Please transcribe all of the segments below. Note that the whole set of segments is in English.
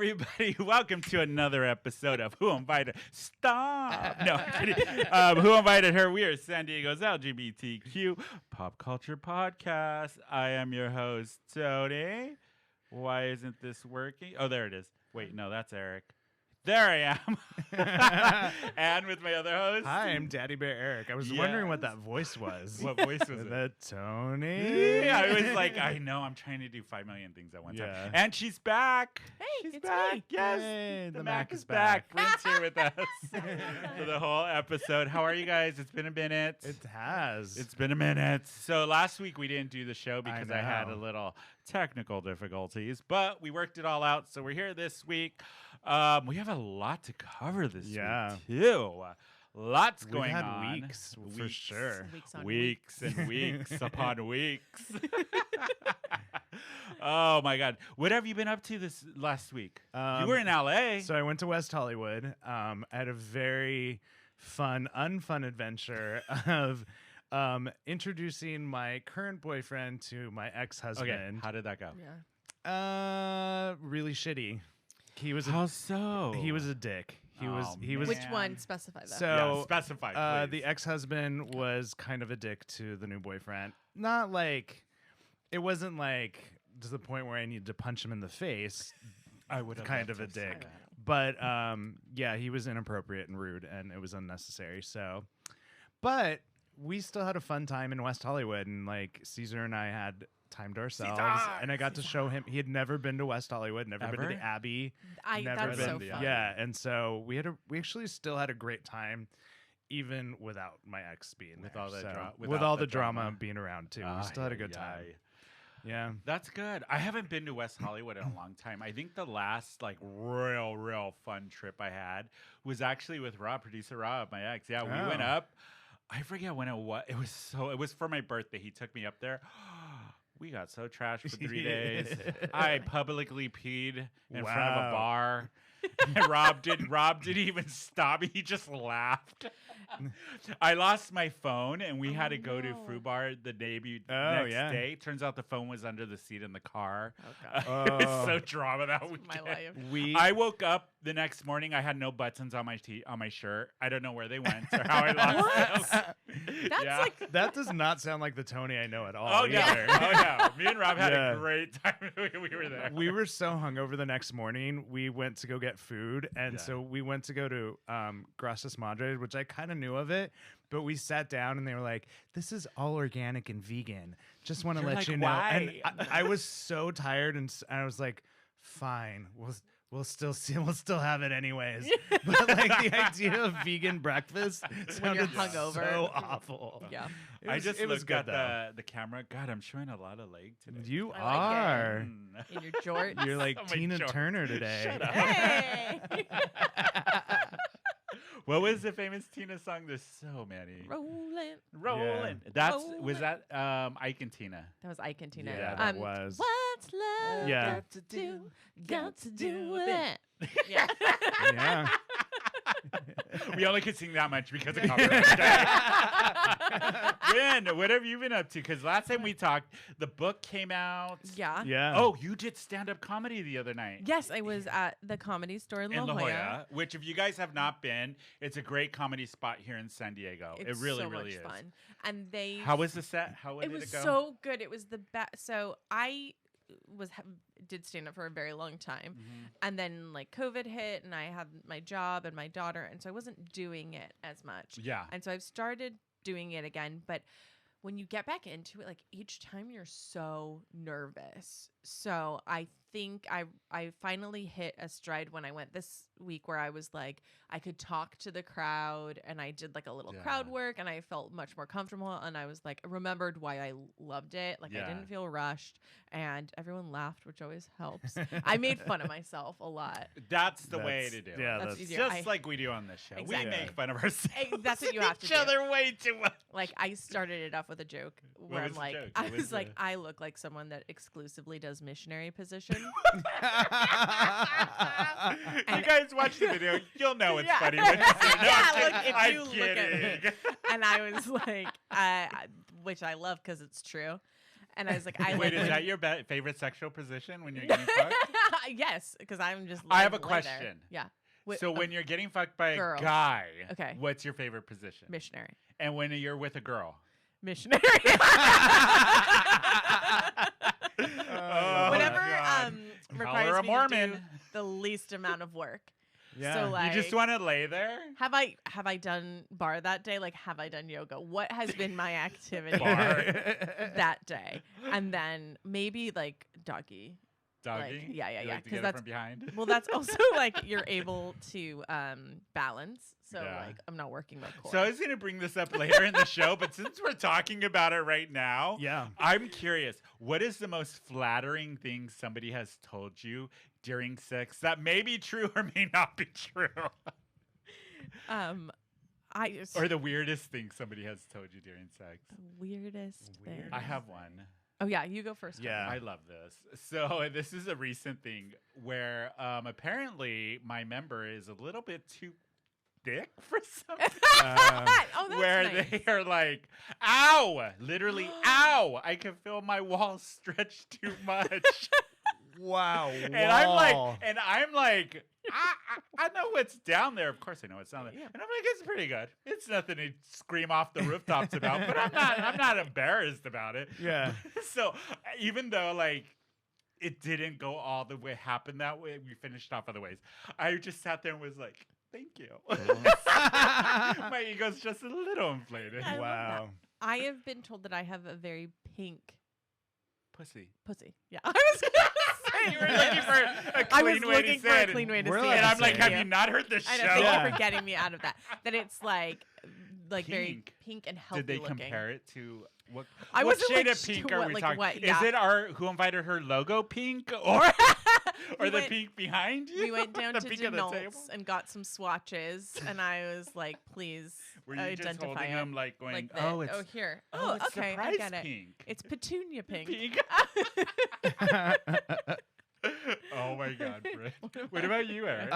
everybody. Welcome to another episode of Who Invited... Stop! No, I'm kidding. Who Invited Her? We are San Diego's LGBTQ pop culture podcast. I am your host, Tony. Why isn't this working? Oh, there it is. Wait, no, that's Eric. There I am. And with my other host. Hi, I'm Daddy Bear Eric. I was wondering what that voice was. What voice was it? That Tony? Yeah, I was like, I know, I'm trying to do 5 million things at one time. And she's back. Hey, she's it's back. me. Yes. Hey, the Mac is back. Brynne's here with us for the whole episode. How are you guys? It's been a minute. It has. It's been a minute. So last week we didn't do the show because I had a know. little technical difficulties, but we worked it all out. So we're here this week. We have a lot to cover this week too. Lots going on. Weeks, for sure. Weeks and weeks upon weeks. Oh my God! What have you been up to this last week? You were in LA. So I went to West Hollywood. I had a very unfun adventure of introducing my current boyfriend to my ex-husband. Okay, how did that go? Yeah. Really shitty. He was How so? He was a dick. He was. Which one? Specify that. So yeah, specify, please. The ex-husband was kind of a dick to the new boyfriend. Not like, it wasn't like to the point where I needed to punch him in the face. I would have kind of a dick, but yeah, he was inappropriate and rude, and it was unnecessary. So, but we still had a fun time in West Hollywood, and like Caesar and I had time to ourselves, and I got to show him. He had never been to West Hollywood, never been to the Abbey. That's so fun. Yeah, and so we actually still had a great time, even without my ex being with there. all the with all the drama being around too. We still had a good time. Yeah, that's good. I haven't been to West Hollywood in a long time. I think the last like real fun trip I had was actually with Rob, producer Rob, my ex. Yeah, we went up. I forget when it was. It was for my birthday. He took me up there. We got so trashed for 3 days. I publicly peed in front of a bar. And Rob didn't even stop me. He just laughed. I lost my phone, and we had to go to Fruit Bar the next day. Turns out the phone was under the seat in the car. Oh, it was so drama that weekend. my life. I woke up the next morning. I had no buttons on my shirt. I don't know where they went or how I lost them. That's like that does not sound like the Tony I know at all. Oh yeah, oh yeah. Me and Rob had a great time when we were there. We were so hungover the next morning. We went to go get food, and so we went to go to Gracias Madres, which I kind of knew of it, but we sat down and they were like, "This is all organic and vegan. Just want to let you know." Why? And I was so tired, and I was like, "Fine, we'll still have it anyways." But like the idea of vegan breakfast sounded so awful. Yeah. I just looked at the camera. God, I'm showing a lot of leg today. You I are. in your jorts. You're like My Tina jorts. Turner today. Shut up. Hey. What was the famous Tina song? There's so many. Rolling. Was that Ike and Tina? That was Ike and Tina. Yeah, that was. What's love got to do? Got to do with it. Yeah. Yeah. We only could sing that much because of copyright. Brynne, what have you been up to? Because last time we talked, the book came out. Yeah. Yeah. Oh, you did stand-up comedy the other night. Yes, I was at the Comedy Store in La Jolla. Which if you guys have not been, it's a great comedy spot here in San Diego. It's it really, so really much is. fun. And they How was the set? How did it was it go? so good. It was the best. So I did stand up for a very long time, and then like COVID hit, and I had my job and my daughter, and so I wasn't doing it as much. Yeah. And so I've started doing it again, but when you get back into it, like each time you're so nervous. So I think I finally hit a stride when I went this week where I was like, I could talk to the crowd, and I did like a little crowd work, and I felt much more comfortable, and I was like, I remembered why I loved it. Like I didn't feel rushed, and everyone laughed, which always helps. I made fun of myself a lot. That's the way to do it. Yeah, That's that's easier. Just like we do on this show. Exactly. We make fun of ourselves. That's what you have to each do. other way too much. Like I started it off with a joke where was I'm the like, joke? I What was was like, the- I look like someone that exclusively does missionary position. You guys watch the video, you'll know it's Yeah. funny when you see it. No, Yeah, I'm like, if I'm you look at kidding. and I was like, which I love because it's true. And I was like, I Wait, like is that your favorite sexual position when you're getting fucked? Yes, because I'm just. I have a lay there. question. Yeah. So when you're getting fucked by girl. a guy, Okay. what's your favorite position? Missionary. And when you're with a girl? Missionary. Oh, Whatever God. requires Holler a me Mormon. to do the least amount of work. Yeah. So like, You just want to lay there? have I done bar that day? Like, have I done yoga? What has been my activity Bar. that day? And then maybe like doggy. Doggy? Yeah. You like to Because get it that's from behind? well, that's also like you're able to balance. So Yeah. like I'm not working my core. So I was going to bring this up later in the show, but since we're talking about it right now, Yeah. I'm curious. What is the most flattering thing somebody has told you during sex that may be true or may not be true? I just Or the weirdest thing somebody has told you during sex? the weirdest thing. I have one. Oh yeah, you go first. Yeah. I love this. So this is a recent thing where apparently my member is a little bit too thick for something. Oh, that's where nice. they are like, ow, literally, ow, I can feel my walls stretch too much. Wow. and I'm like, I know what's down there. Of course I know what's down there. Yeah. And I'm like, it's pretty good. It's nothing to scream off the rooftops about, but I'm not embarrassed about it. Yeah. So even though like it didn't go all the way, happen that way, we finished off other ways. I just sat there and was like, thank you. My ego's just a little inflated. I love Wow. I have been told that I have a very pink Pussy. pussy. Yeah, I was gonna say You were looking for a I was clean way to looking say for a it. clean way to We're say allowed it. And I'm like, say have it. you not heard the I know. show? Thank Yeah. you for getting me out of that. That it's like very Pink. pink and healthy Did they looking. compare it to what? I what wasn't, shade like, of pink to are what, we like, talking? what- Is yeah. it our Who Invited Her logo pink or We the went- pink behind you? We went down The to pink of the table? Denolt's and got some swatches, and I was like, please Were you just identify holding it. them like going, Like oh, this. it's Here. oh, it's okay, I surprise get it. pink. It's petunia pink. Pink. Oh my God, Britt. What about you, Eric?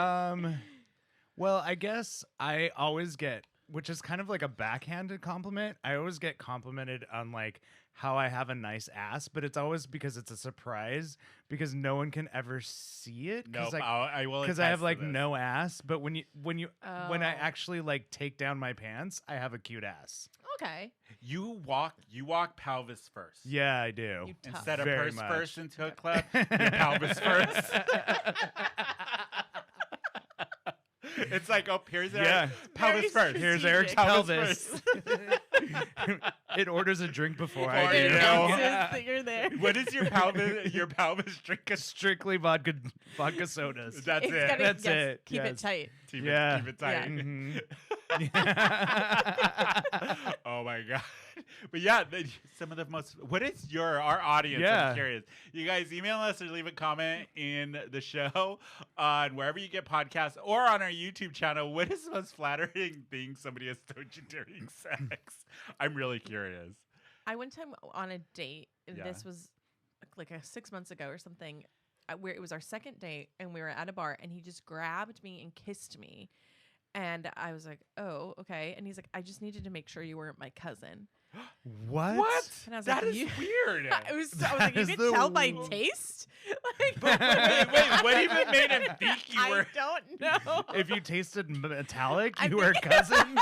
Well, I guess I always get, which is kind of like a backhanded compliment. I always get complimented on like how I have a nice ass, but it's always because it's a surprise because no one can ever see it. Nope, Like, I will. because I have attest to like this. no ass, but when I Oh. actually like take down my pants, I have a cute ass. Okay. You walk pelvis first. Yeah, I do. You tough. Instead of Very purse much. first into a club, your pelvis first. It's like, oh, here's Eric. Yeah. Pelvis Very first. Here's Eric's strategic. pelvis. It orders a drink before I Before do. you It know. announces that you're there. What is your pelvis? Your pelvis drink? Strictly vodka sodas. That's It's it. gotta- That's yes, it, Keep yes. it tight. Keep Yeah. it tight. Mhm. Oh my God. But yeah, some of the most. What is our audience? Yeah. I'm curious. You guys email us or leave a comment in the show on wherever you get podcasts or on our YouTube channel. What is the most flattering thing somebody has told you during sex? I'm really curious. I one time on a date, and Yeah. this was like 6 months ago or something, where it was our second date, and we were at a bar, and he just grabbed me and kissed me, and I was like, "Oh, okay." And he's like, "I just needed to make sure you weren't my cousin." What? And I was That like, is "You-" weird. I was like, That "You is can the tell by w- taste." Like, Wait, what even made him think you were? I don't know. If you tasted metallic, I you were a think- cousin?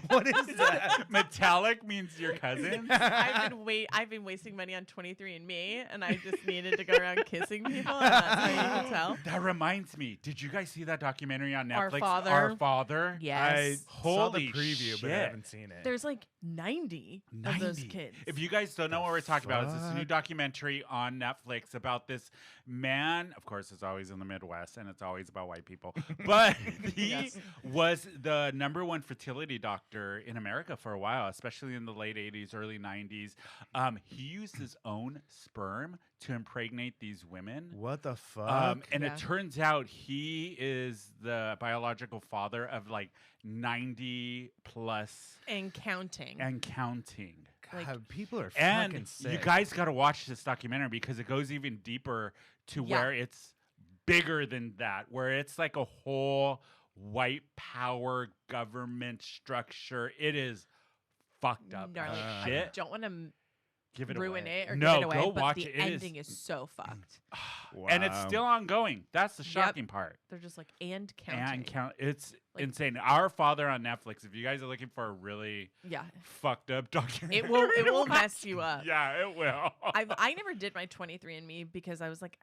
What is that? Metallic means your cousin? I've been wasting money on 23andMe, and I just needed to go around kissing people, and that's how you can tell. That reminds me. Did you guys see that documentary on Our Netflix? Father. Our Father. Yes. I saw the Holy preview, but I shit. haven't seen it. There's like 90 of those 90. kids. If you guys don't know what we're talking about, it's this new fuck? documentary on Netflix about this man. Of course, it's always in the Midwest and it's always about white people. But he Yes. was the #1 fertility doctor in America for a while, especially in the late 80s, early 90s. He used his own sperm to impregnate these women. What the fuck? And Yeah. it turns out he is the biological father of like 90 plus and counting. and counting. like- God, people are And fucking sick. you guys got to watch this documentary because it goes even deeper to Yeah. where it's bigger than that, where it's like a whole white power government structure. It is fucked up Gnarly. as I shit. don't want to give it ruin away. it or No, give it away, go but watch the it. It ending is so fucked. And it's still ongoing. That's the Yep. shocking part. They're just like, and counting. And count. It's Like- insane. Our Father on Netflix. If you guys are looking for a really Yeah. fucked up documentary, It will mess you up. Yeah, it will. I never did my 23andMe because I was like,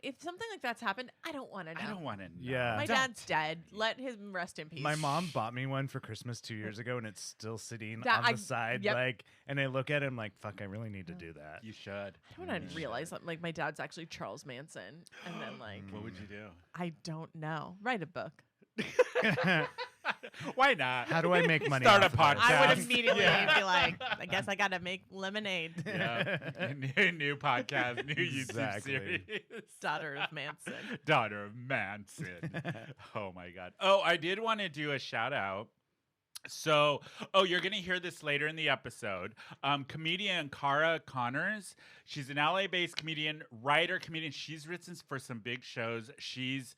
if something like that's happened, I don't want to know. I don't want to know. Yeah. My Don't. dad's dead. Let him rest in peace. My mom bought me one for Christmas 2 years ago, and it's still sitting That on the side. yep. Like, and I look at it, I'm like, fuck, I really need to do that. You should. I don't want to realize that like my dad's actually Charles Manson, and then like What would you do? I don't know. Write a book. Why not? How do I make money? Start a off of this? I would Yes. immediately Yeah. be like, I guess I gotta make lemonade. Yeah. new podcast, new YouTube Exactly. series. Daughter of Manson. Daughter of Manson. Oh my God. Oh, I did want to do a shout out. So, you're going to hear this later in the episode. Comedian Cara Connors. She's an LA-based comedian, writer, comedian. She's written for some big shows. She's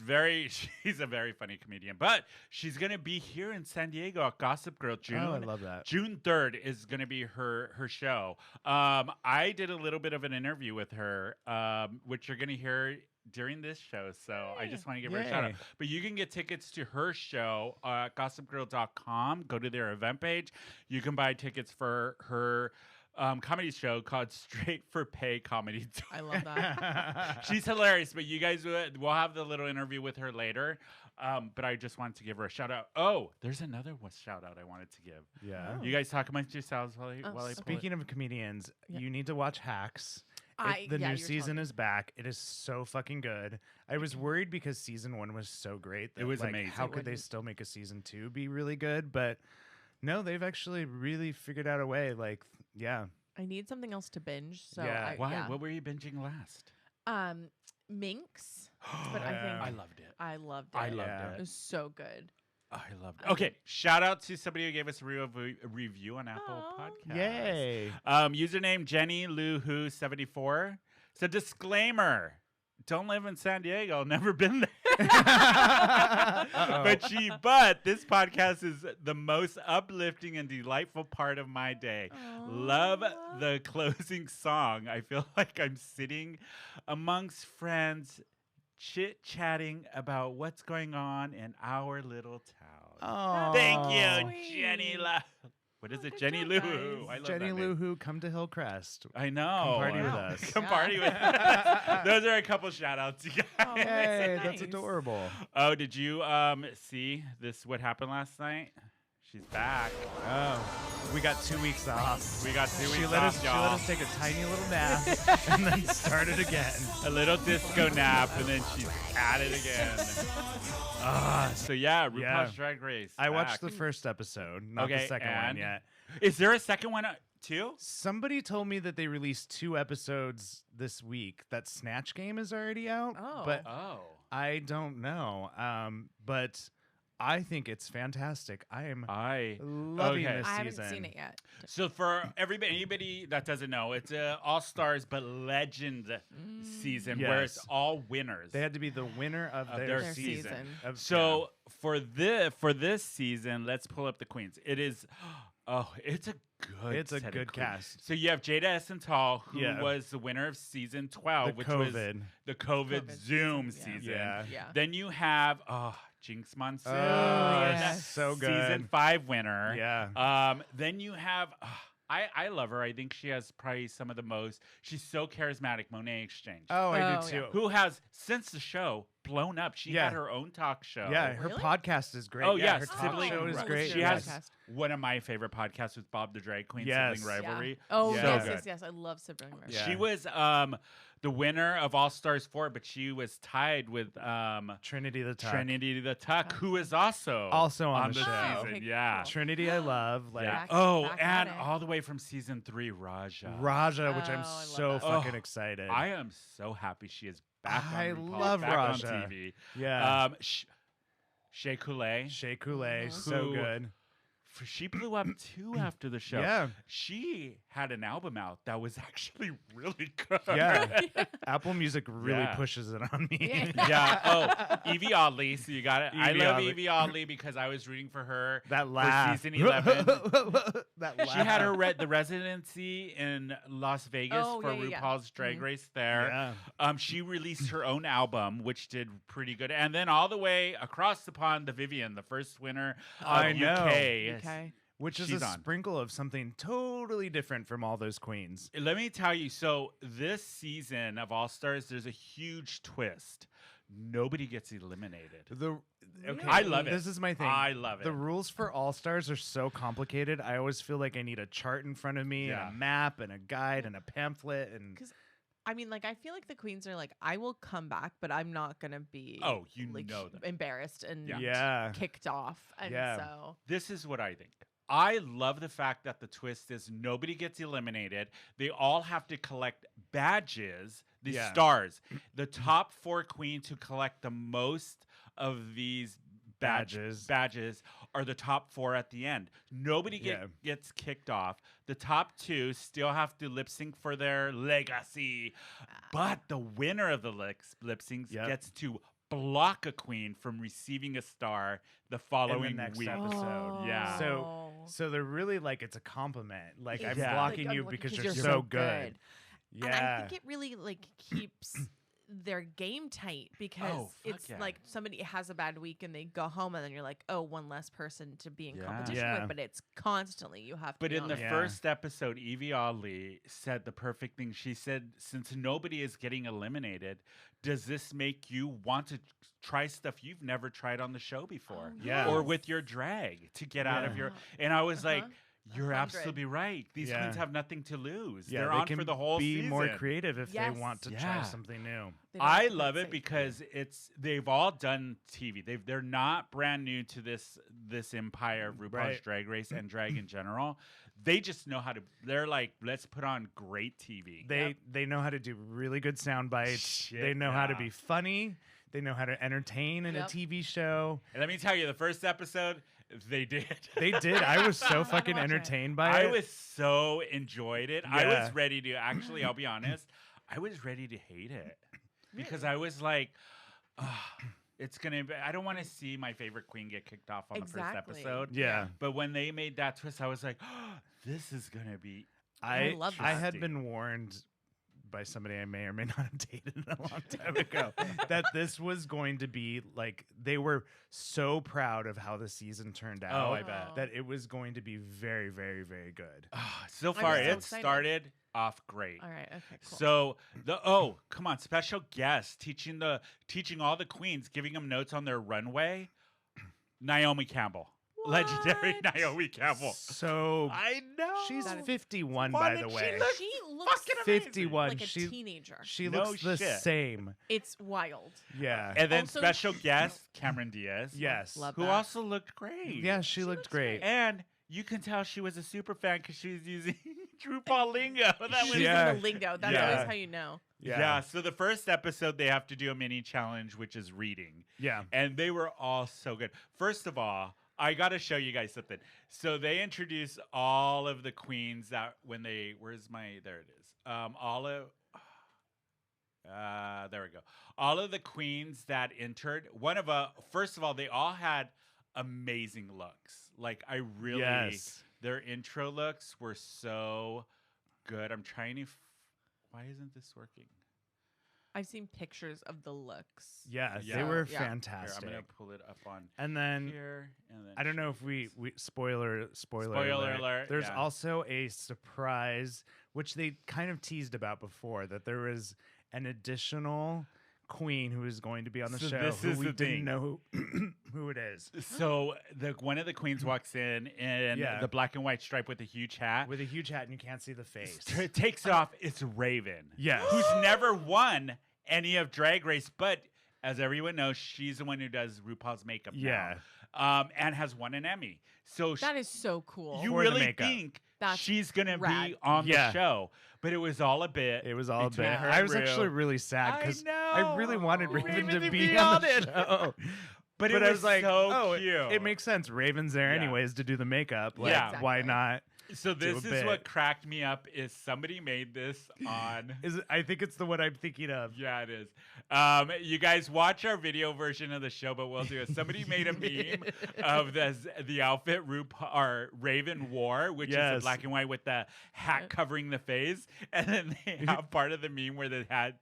a very funny comedian. But she's going to be here in San Diego at Gossip Girl June. Oh, I love that. June 3rd is going to be her show. I did a little bit of an interview with her, which you're going to hear during this show. So I just want to give her a shout out. Yay. But you can get tickets to her show at gossipgirl.com. Go to their event page. You can buy tickets for her comedy show called Straight for Pay Comedy Tour. I love that. She's hilarious, but you guys we'll have the little interview with her later. But I just wanted to give her a shout out. Oh, there's another shout out I wanted to give. Yeah. Oh. You guys talk amongst yourselves while I pull it. Speaking of comedians, Yeah. you need to watch Hacks. The yeah, new you're season telling is back. It is so fucking good. I was worried because season 1 was so great. That, was like, amazing. How It could they wouldn't- still make a season 2 be really good? But no, they've actually really figured out a way. Like, yeah. I need something else to binge. So Yeah. Why? yeah. What were you binging last? Minx. But I Yeah. think I loved it. I loved it. I loved Yeah. It was so good. I loved it. I Okay, did- shout out to somebody who gave us a review on Apple Aw. Podcasts. Yay. Username Jenny Lou Who 74. So disclaimer: don't live in San Diego. Never been there. Uh-oh. But this podcast is the most uplifting and delightful part of my day. Love Aw. the closing song. I feel like I'm sitting amongst friends, chit-chatting about what's going on in our little town. Oh. Thank you, Sweet. Jenny Lou. What is it? good Jenny job, Lou. guys. I love Jenny that Lou name. Who, come to Hillcrest. I know. Come party with Wow. us. Come Yeah. party with us. Those are a couple shout outs, you guys. Oh, Yay, that's that's nice. adorable. Oh, did you see this? What happened last night? She's back. Oh, we got 2 weeks off. We got 2 weeks She let off, us. y'all. She let us take a tiny little nap and then start it again. A little disco nap, and then she's at it again. So yeah, RuPaul's Yeah. Drag Race. I watched back. the first episode, not Okay, the second one and? yet. Is there a second one too? Somebody told me that they released 2 episodes this week. That Snatch Game is already out, Oh. but Oh. I don't know. But I think it's fantastic. I am loving okay. this I haven't season. seen it yet. So for anybody that doesn't know, it's a All Stars but Legend season where it's Yes. all winners. They had to be the winner of, Of their, their season. Of- So for this season, let's pull up the queens. It is, it's a good. It's a set of good queens. cast. So you have Jada Essence Hall, who Yeah. was the winner of season 12, The which was COVID. the COVID COVID Zoom season, season. Yeah. Yeah. Then you have Jinx Monsoon, yes. So good. season 5 winner. Yeah. Then you have. I love her. I think she has probably some of the most. She's so charismatic. Monet Exchange. Oh, I Oh, do too. Who has since the show blown up? She Yeah. had her own talk show. Yeah, her Really? podcast is great. Oh, yeah, yes, her talk Sibling show is Ri- great. She Yes. has one of my favorite podcasts with Bob the Drag Queen, Yes. Sibling Rivalry. Yeah. Oh, So yes, good. yes, yes. I love Sibling Rivalry. Yeah. She was the winner of All Stars 4, but she was tied with Trinity the Tuck. Trinity the Tuck, who is also On the the show. season. Okay, Yeah. cool. Trinity, I love. Like Yeah. Back- Oh, back and at it. all the way from season 3, Raja. Raja, which Oh, I'm I love so that. fucking Oh, excited. I am so happy she is back on I RuPaul, love back Raja. on TV. yeah. Shea Coulee. Shea Coulee, Mhm. so Who- good. she blew up too after the show. Yeah. She had an album out that was actually really good. Yeah. Apple Music really Yeah. pushes it on me. Yeah. Yeah. Oh, Evie Oddly. So you got it. I Evie love Oddly. Evie Oddly because I was rooting for her That for laugh. season 11. That laugh. She had her the residency in Las Vegas Oh, for yeah, yeah, yeah. RuPaul's Drag Race there. Yeah. She released her own album, which did pretty good. And then all the way across the pond, the Vivienne, the first winner of I know. UK. Okay. Which is She's a on. sprinkle of something totally different from all those queens. Let me tell you, so this season of All Stars, there's a huge twist. Nobody gets eliminated. Okay, I love it. This is my thing. I love it. The rules for All Stars are so complicated. I always feel like I need a chart in front of me, Yeah. and a map, and a guide, and a pamphlet, and 'Cause I mean, like, I feel like the queens are like, I will come back, but I'm not gonna be Oh, you like know that. embarrassed and yeah. kicked off. And Yeah. so This is what I think. I love the fact that the twist is nobody gets eliminated. They all have to collect badges, the Yeah. stars. The top 4 queens who collect the most of these Badges. badges are the top 4 at the end. Nobody Yeah. gets kicked off. The top 2 still have to lip sync for their legacy, but the winner of the lip syncs Yep. gets to block a queen from receiving a star the following next week. episode. Yeah. So they're really like it's a compliment. Like I'm Yeah. blocking Like, you I'm because looking you're 'cause so good. And I Yeah. think it really like keeps their game tight because Oh, fuck it's yeah. like somebody has a bad week and they go home and then you're like, oh, one less person to be in Yeah. competition Yeah. with, but it's constantly you have to. But be in on the it. Yeah. first episode, Evie Oddly said the perfect thing. She said, since nobody is getting eliminated, does this make you want to try stuff you've never tried on the show before? Oh, Yeah. Or yes. with your drag to get out of Yeah. your... And I was like, Uh-huh. you're 100. absolutely right. These Yeah. queens have nothing to lose. Yeah, They're they on can for the whole be season. more creative if Yes. they want to try Yeah. something new. They don't I have to love play it safe. because they've all done TV. They're not brand new to this empire of RuPaul's Right. Drag Race and drag in general. They just know how to. They're like, let's put on great TV. They know how to do really good sound bites. Shit, They know how to yeah. be funny. They know how to entertain in a Yep. TV show. And let me tell you, the first episode, they did. They did. I was so I fucking watch it. entertained by I it. was so enjoyed it. I Yeah. was ready to actually. I'll be honest. I was ready to hate it because I was like, it's gonna. I don't want to see my favorite queen get kicked off on the first Exactly. episode. Yeah. But when they made that twist, I was like, this is gonna be. I love I that. had been warned by somebody I may or may not have dated a long time ago that this was going to be like they were so proud of how the season turned out. Oh, I bet. Oh. that it was going to be very, very, very good. So I'm far, so it excited. started off great. All right. Okay. Cool. So come on, special guest teaching all the queens, giving them notes on their runway. Naomi Campbell, legendary What? Naomi Campbell. So I know she's That is- 51, Why by did the she way. look she looks fucking amazing. 51. like a she teenager. she No looks the shit. same. It's wild. Yeah. And then Also, special guest Cameron Diaz, Yes. Love who that. also looked great. Yeah, she looked looks great. great. And you can tell she was a super fan because she was using RuPaul lingo. That was She's Yeah. in the lingo. That's Yeah. always how you know. Yeah. So the first episode, they have to do a mini challenge, which is reading. Yeah. And they were all so good. First of all, I got to show you guys something. So they introduce all of the queens that when they, there it is. There we go. All of the queens that entered, first of all, they all had amazing looks. Like Yes. their intro looks were so good. I'm trying to, why isn't this working? I've seen pictures of the looks. Yes, Yeah. they were Yeah. Here, fantastic. I'm going to pull it up on And then here. And then I don't know if we spoiler Spoiler alert. alert, There's yeah. also a surprise which they kind of teased about before that there was an additional queen who is going to be on the So show this who is we the didn't thing. know who it is. So one of the queens walks in Yeah. the black and white stripe with a huge hat. With a huge hat and you can't see the face. Takes it off. It's Raven. Yes. Who's never won any of Drag Race, but as everyone knows, she's the one who does RuPaul's makeup Yeah. now. And has won an Emmy. So That is so cool. you For the really makeup. think That's she's going to be rad. on Yeah. the show. But it was all a bit. It was all a between bit. her I and was Ru. actually really sad I because know. I really wanted Raven Raven to to be be on on the it. show. But it But was I was like, so oh, cute. it makes sense. Raven's there Yeah. anyways to do the makeup. Like, Yeah. why Exactly. not? So do a this is bit. what cracked me up is somebody made this on I think it's the one I'm thinking of. Yeah, it is. You guys watch our video version of the show, but we'll do it. Somebody made a meme of the outfit RuPaul Raven wore, which is the Yes. black and white with the hat covering the face, and then they have part of the meme where the hat's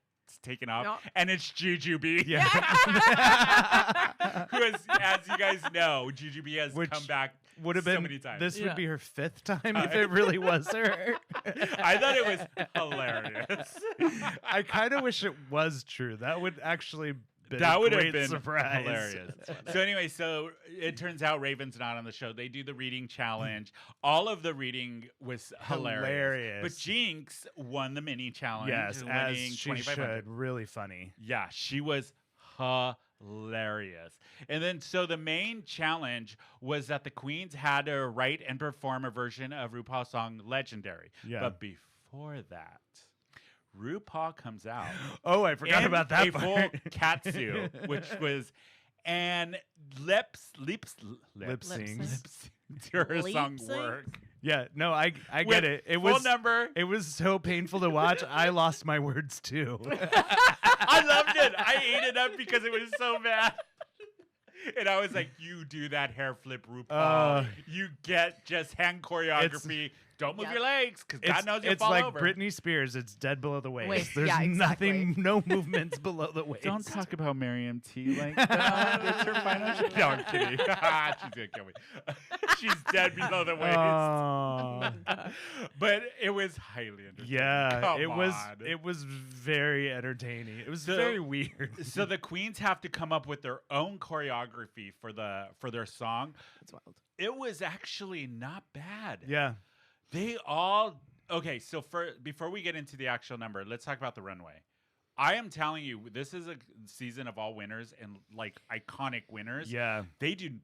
taken off, No. and it's Jujubee. Yeah. Who is, as you guys know, Jujubee has Which come back Would have so been many times. this Yeah. would be her 5th time if it really was her. I thought it was hilarious. I kind of wish it was true. That would actually been That a would have great been surprise. hilarious. So anyway, so it turns out Raven's not on the show. They do the reading challenge. All of the reading was hilarious. But Jinx won the mini challenge. Yes, as winning she should. Really funny. Yeah, she was hilarious. And then so the main challenge was that the queens had to write and perform a version of RuPaul's song Legendary. Yeah. But before that, RuPaul comes out. Oh, I forgot in about that a part. full catsuit, which was and lip Lip sync. syncs. to her Lip song sync? work. Yeah, no, I With get it. It full was number. It was so painful to watch. I lost my words too. I loved it. I ate it up because it was so bad. And I was like, you do that hair flip, RuPaul. You get just hand choreography. Don't move Yep. your legs because God knows you'll it's fall like over. Britney Spears. It's dead below the waist. Waist, There's yeah, nothing, no movements below the waist. Don't talk about Miriam T like that. It's her final show. No, I'm kidding. She's going to kill me. She's dead below the waist. Oh. But it was highly entertaining. Yeah, Come it was. on. It was very entertaining. It was So- very weird. So the queens have to come up with their own choreography for their song. That's wild. It was actually not bad. Yeah. They all okay. So before we get into the actual number, let's talk about the runway. I am telling you, this is a season of all winners and like iconic winners. Yeah. They did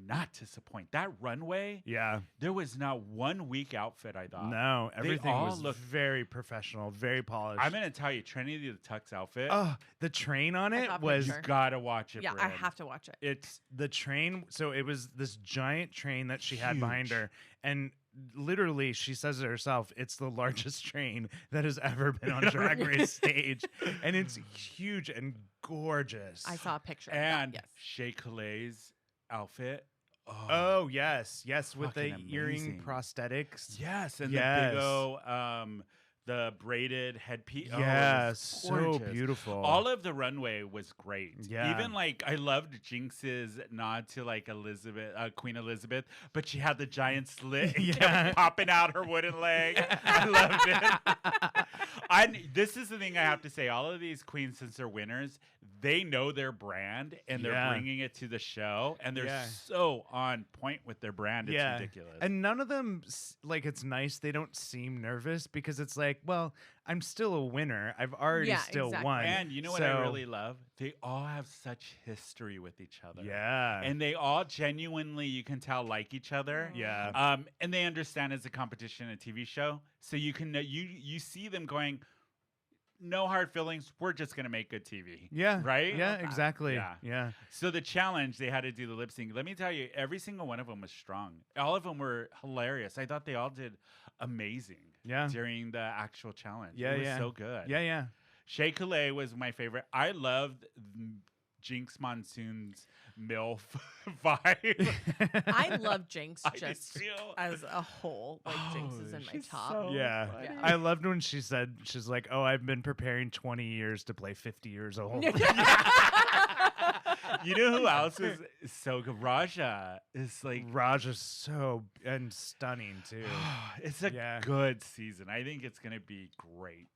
not disappoint. That runway, Yeah. there was not one weak outfit. I thought. No, everything all was look- very professional, very polished. I'm gonna tell you, Trinity the Tux outfit. Oh, the train on I it saw a was picture. Gotta watch it. Yeah, I Brynne. have to watch it. It's the train. So it was this giant train that she had behind Huge. her, and literally, she says it herself. It's the largest train that has ever been on Drag Race stage, and it's huge and gorgeous. I saw a picture. and of that, yes. Shea Coulee's outfit. Oh yes, with the Fucking earring amazing. prosthetics. Yes, and Yes. the big O, the braided headpiece. Yeah, Oh, so beautiful. All of the runway was great. Yeah. Even like I loved Jinx's nod to like Elizabeth, Queen Elizabeth, but she had the giant slit and Yeah. kept popping out her wooden leg. I loved it. This is the thing I have to say. All of these queens, since they're winners, they know their brand and they're Yeah. bringing it to the show, and they're Yeah. so on point with their brand. It's ridiculous. And none of them, like, it's nice. They don't seem nervous because it's like, well, I'm still a winner. I've already Yeah, still exactly. won. And you know what I So- really love? They all have such history with each other. Yeah. And they all genuinely, you can tell, like each other. yeah. And they understand it's a competition, a TV show. So you can you see them going, no hard feelings. We're just gonna make good TV. Yeah. Right? Yeah, love that. exactly. Yeah. Yeah. So the challenge, they had to do the lip sync. Let me tell you, every single one of them was strong. All of them were hilarious. I thought they all did amazing Yeah. during the actual challenge. Yeah, it was yeah. so good. Yeah. Yeah. Shea Coulee was my favorite. I loved Jinx Monsoon's MILF vibe. I love Jinx I did just too. as a whole. Like Jinx is in my she's top. so Yeah. funny. Yeah. I loved when she said, she's like, oh, I've been preparing 20 years to play 50 years old. You know who else is so good? Raja is like, Raj is so and stunning too. it's a Yeah. good season. I think it's gonna be great.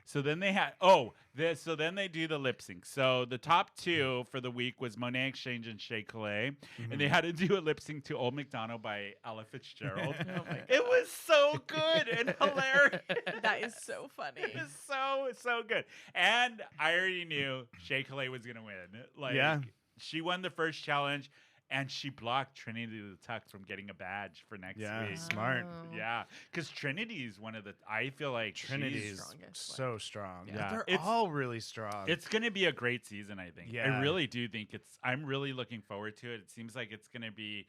So then they had so then they do the lip sync. So the top two for the week was Monet Exchange and Shea Coulee, and they had to do a lip sync to Old MacDonald by Ella Fitzgerald. Oh my God. It was so good and hilarious. That is so funny. It was so good. And I already knew Shea Coulee was gonna win. Like Yeah. she won the first challenge. and she blocked Trinity the Tuck from getting a badge for next week. Smart. Yeah, because Trinity is one of the. I feel like Trinity she's is so strong. Yeah. But they're all really strong. It's going to be a great season, I think. Yeah. I really do think it's. I'm really looking forward to it. It seems like it's going to be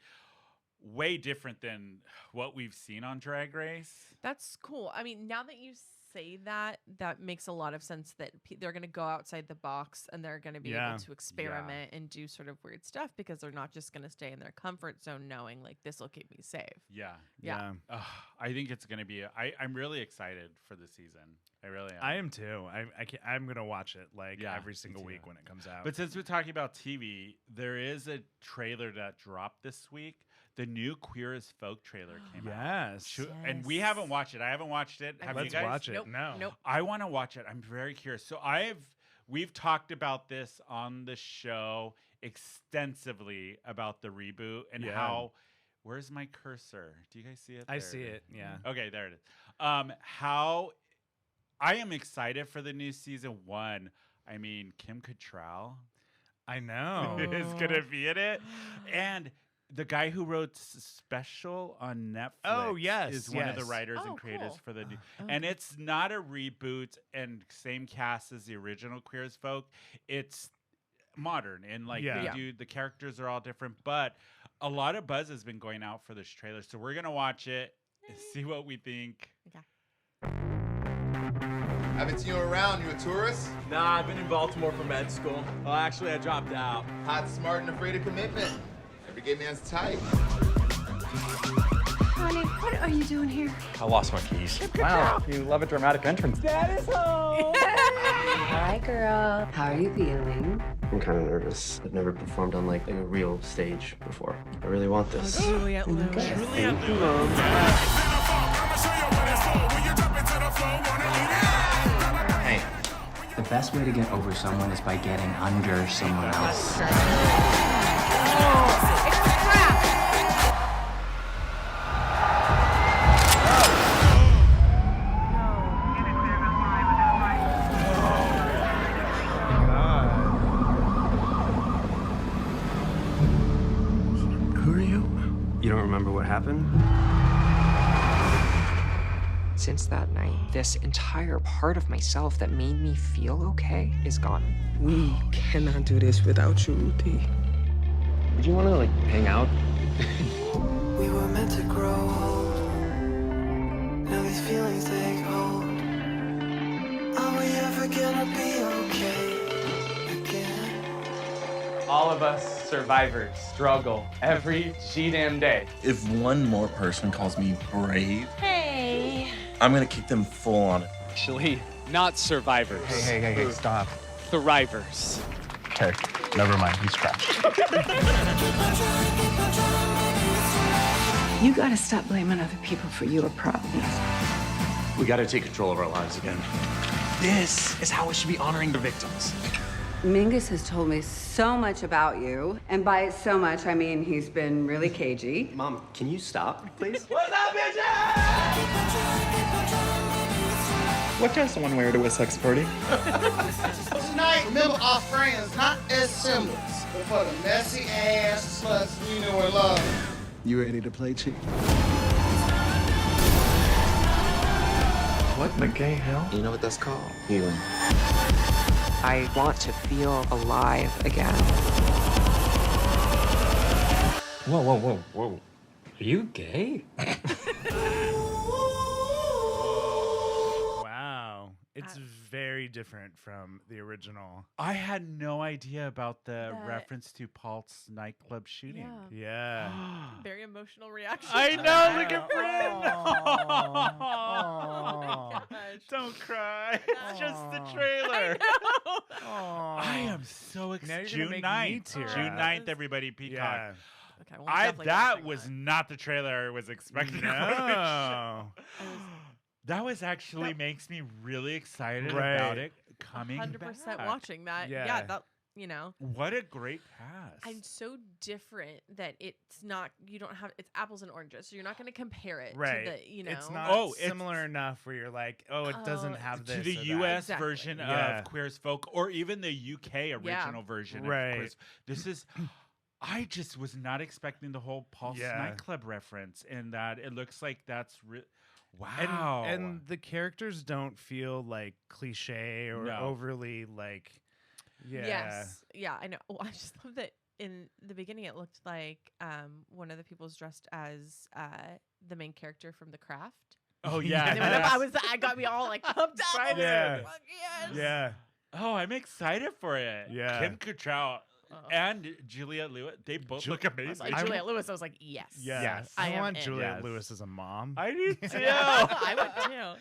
way different than what we've seen on Drag Race. That's cool. I mean, now that you say that, that makes a lot of sense that they're going to go outside the box and they're going to be able to experiment and do sort of weird stuff because they're not just going to stay in their comfort zone knowing like this will keep me safe. Yeah. I think it's going to be I'm really excited for the season. I really am. I am too. I'm going to watch it every single week when it comes out. But since we're talking about TV, there is a trailer that dropped this week. The new Queer as Folk trailer came out. And we haven't watched it. I haven't watched it. Have you guys? Watch it. Nope. I want to watch it. I'm very curious. So we've talked about this on the show extensively about the reboot and how. Where's my cursor? Do you guys see it? I see it. Yeah. Okay, there it is. How I am excited for the new season 1. I mean, Kim Cattrall. I know. Is gonna be in it, and the guy who wrote Special on Netflix is one of the writers and creators for the new. And it's not a reboot and same cast as the original Queer as Folk. It's modern and they do the characters are all different, but a lot of buzz has been going out for this trailer. So we're gonna watch it and see what we think. Okay. Haven't seen you around. You a tourist? Nah, I've been in Baltimore for med school. Well, actually, I dropped out. Hot, smart, and afraid of commitment. Every gay man's type. Honey, what are you doing here? I lost my keys. Wow, you love a dramatic entrance. Dad is home! Hi, girl. How are you feeling? I'm kind of nervous. I've never performed on like a real stage before. I really want this. Juliette Lewis. Thank you, Mom. Hey, the best way to get over someone is by getting under someone else. Who are you? You don't remember what happened? Since that night, this entire part of myself that made me feel okay is gone. We cannot do this without you, Ruthie. Would you want to, hang out? We were meant to grow old. Now these feelings take hold. Are we ever gonna be okay again? All of us survivors struggle every damn day. If one more person calls me brave, Hey. I'm gonna kick them full on it. Actually, not survivors. Hey, stop. Thrivers. Okay, never mind, he's trash. You gotta stop blaming other people for your problems. We gotta take control of our lives again. This is how we should be honoring the victims. Mingus has told me so much about you, and by so much, I mean he's been really cagey. Mom, can you stop, please? What's up, bitches? What does one wear to a sex party? Tonight, remember our friends, not as symbols, but for the messy ass sluts we know and love. You ready to play cheat? What the gay hell? You know what that's called? Healing. I want to feel alive again. Whoa. Are you gay? Wow. It's very different from the original. I had no idea about the reference to Paul's nightclub shooting. Yeah. Very emotional reaction. I know. Look at Brynne. Oh my gosh. Don't cry. It's just the trailer. I am so excited. June 9th. June 9th, everybody. Peacock. Yeah. Okay, well, I'm definitely That watching was that. not the trailer I was expecting. No. That was actually makes me really excited Right. about it coming 100% back. watching that. Yeah. Yeah, that, you know. What a great cast. And so different that it's not, you don't have, it's apples and oranges. So you're not going to compare it Right. to the, you know. It's not it's similar enough where you're like, it doesn't have this. to the or that. U.S. Exactly. version Yeah. of Queer as Folk, or even the UK original version Right. of Queer as This is, I just was not expecting the whole Pulse nightclub reference, and that it looks like that's wow. And the characters don't feel like cliche or overly like. Yeah. Yes. Yeah, I know. Oh, I just love that in the beginning it looked like one of the people's dressed as the main character from The Craft. Oh yeah. And then I got me all like pumped up. Yeah. Fuck yes. Yeah. Oh, I'm excited for it. Yeah. Kim Cattrall and Juliette Lewis, they both look amazing. Like Juliette Lewis, I was like, yes. Yes. I want Juliette Lewis as a mom. I do too. I would too.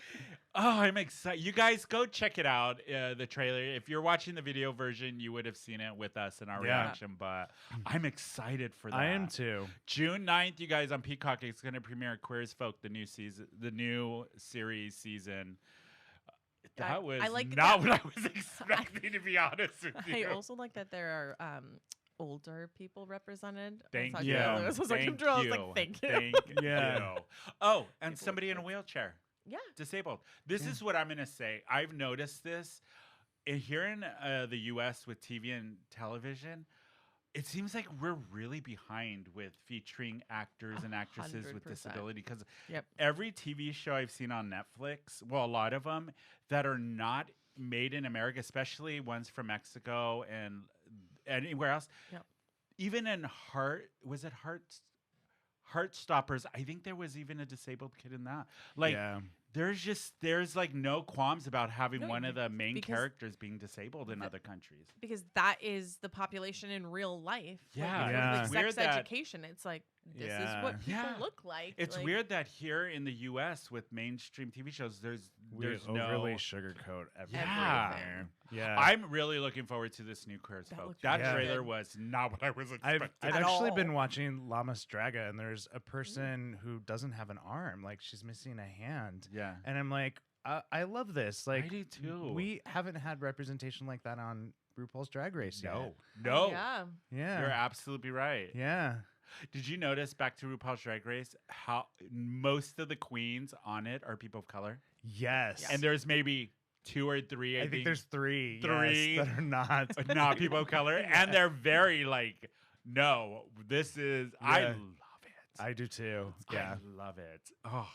Oh, I'm excited. You guys go check it out, the trailer. If you're watching the video version, you would have seen it with us in our reaction, but I'm excited for that. I am too. June 9th, you guys, on Peacock, it's going to premiere Queer as Folk, the new season, the new series season. That was not what I was expecting, to be honest with you. I also like that there are older people represented. Thank you. I was like, thank you. Yeah. Oh, and somebody in a wheelchair. Yeah. Disabled. This is what I'm going to say. I've noticed this here in the U.S. with TV and television. It seems like we're really behind with featuring actors and actresses 100%. With disability, because every TV show I've seen on Netflix, well, a lot of them that are not made in America, especially ones from Mexico and anywhere else, even in Heartstoppers, I think there was even a disabled kid in that. Like, there's like no qualms about having one of the main characters being disabled in other countries. Because that is the population in real life. Yeah. Like sex education. It's like, this is what people look like. It's weird that here in the U.S. with mainstream TV shows, there's no overly sugarcoat everything. Yeah. I'm really looking forward to this new Queer as Folk. That trailer was not what I was expecting. I've actually been watching La Mastraga, and there's a person who doesn't have an arm. Like, she's missing a hand. Yeah. And I'm like, I love this. Like, I do too. We haven't had representation like that on RuPaul's Drag Race yet. No. Yeah. You're absolutely right. Yeah. Did you notice, back to RuPaul's Drag Race, how most of the queens on it are people of color? Yes. And there's maybe 2 or 3. I think there's three that are not people of color. And they're very like, no, this is, I love it. I do too. Yeah. I love it. Oh.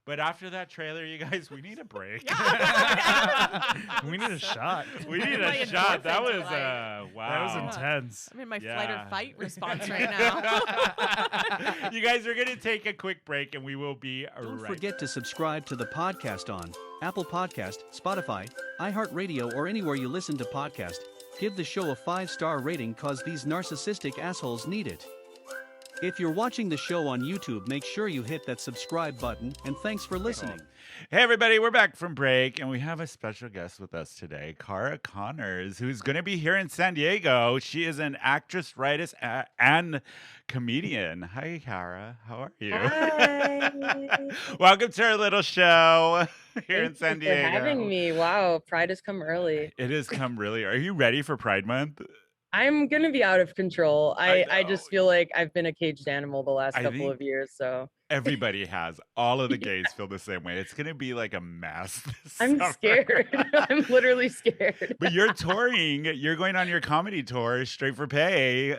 But after that trailer, you guys, we need a break. We need a shot. We need a shot. That was wow. That was intense. I'm in my flight or fight response right now. You guys are going to take a quick break, and we will be Don't forget to subscribe to the podcast on Apple Podcast, Spotify, iHeartRadio, or anywhere you listen to podcasts. Give the show a 5-star rating, cause these narcissistic assholes need it. If you're watching the show on YouTube, make sure you hit that subscribe button, and thanks for listening. Hey, everybody, we're back from break, and we have a special guest with us today, Cara Connors, who's going to be here in San Diego. She is an actress, writer, and comedian. Hi, Cara. How are you? Hi. Welcome to our little show here in San Diego. Thank you for having me. Wow, Pride has come early. It has come really. Are you ready for Pride Month? I'm gonna be out of control. I just feel like I've been a caged animal the last couple of years. So everybody has. All of the gays feel the same way. It's gonna be like a mess. I'm scared. I'm literally scared. But you're touring. You're going on your comedy tour, Straight for Pay,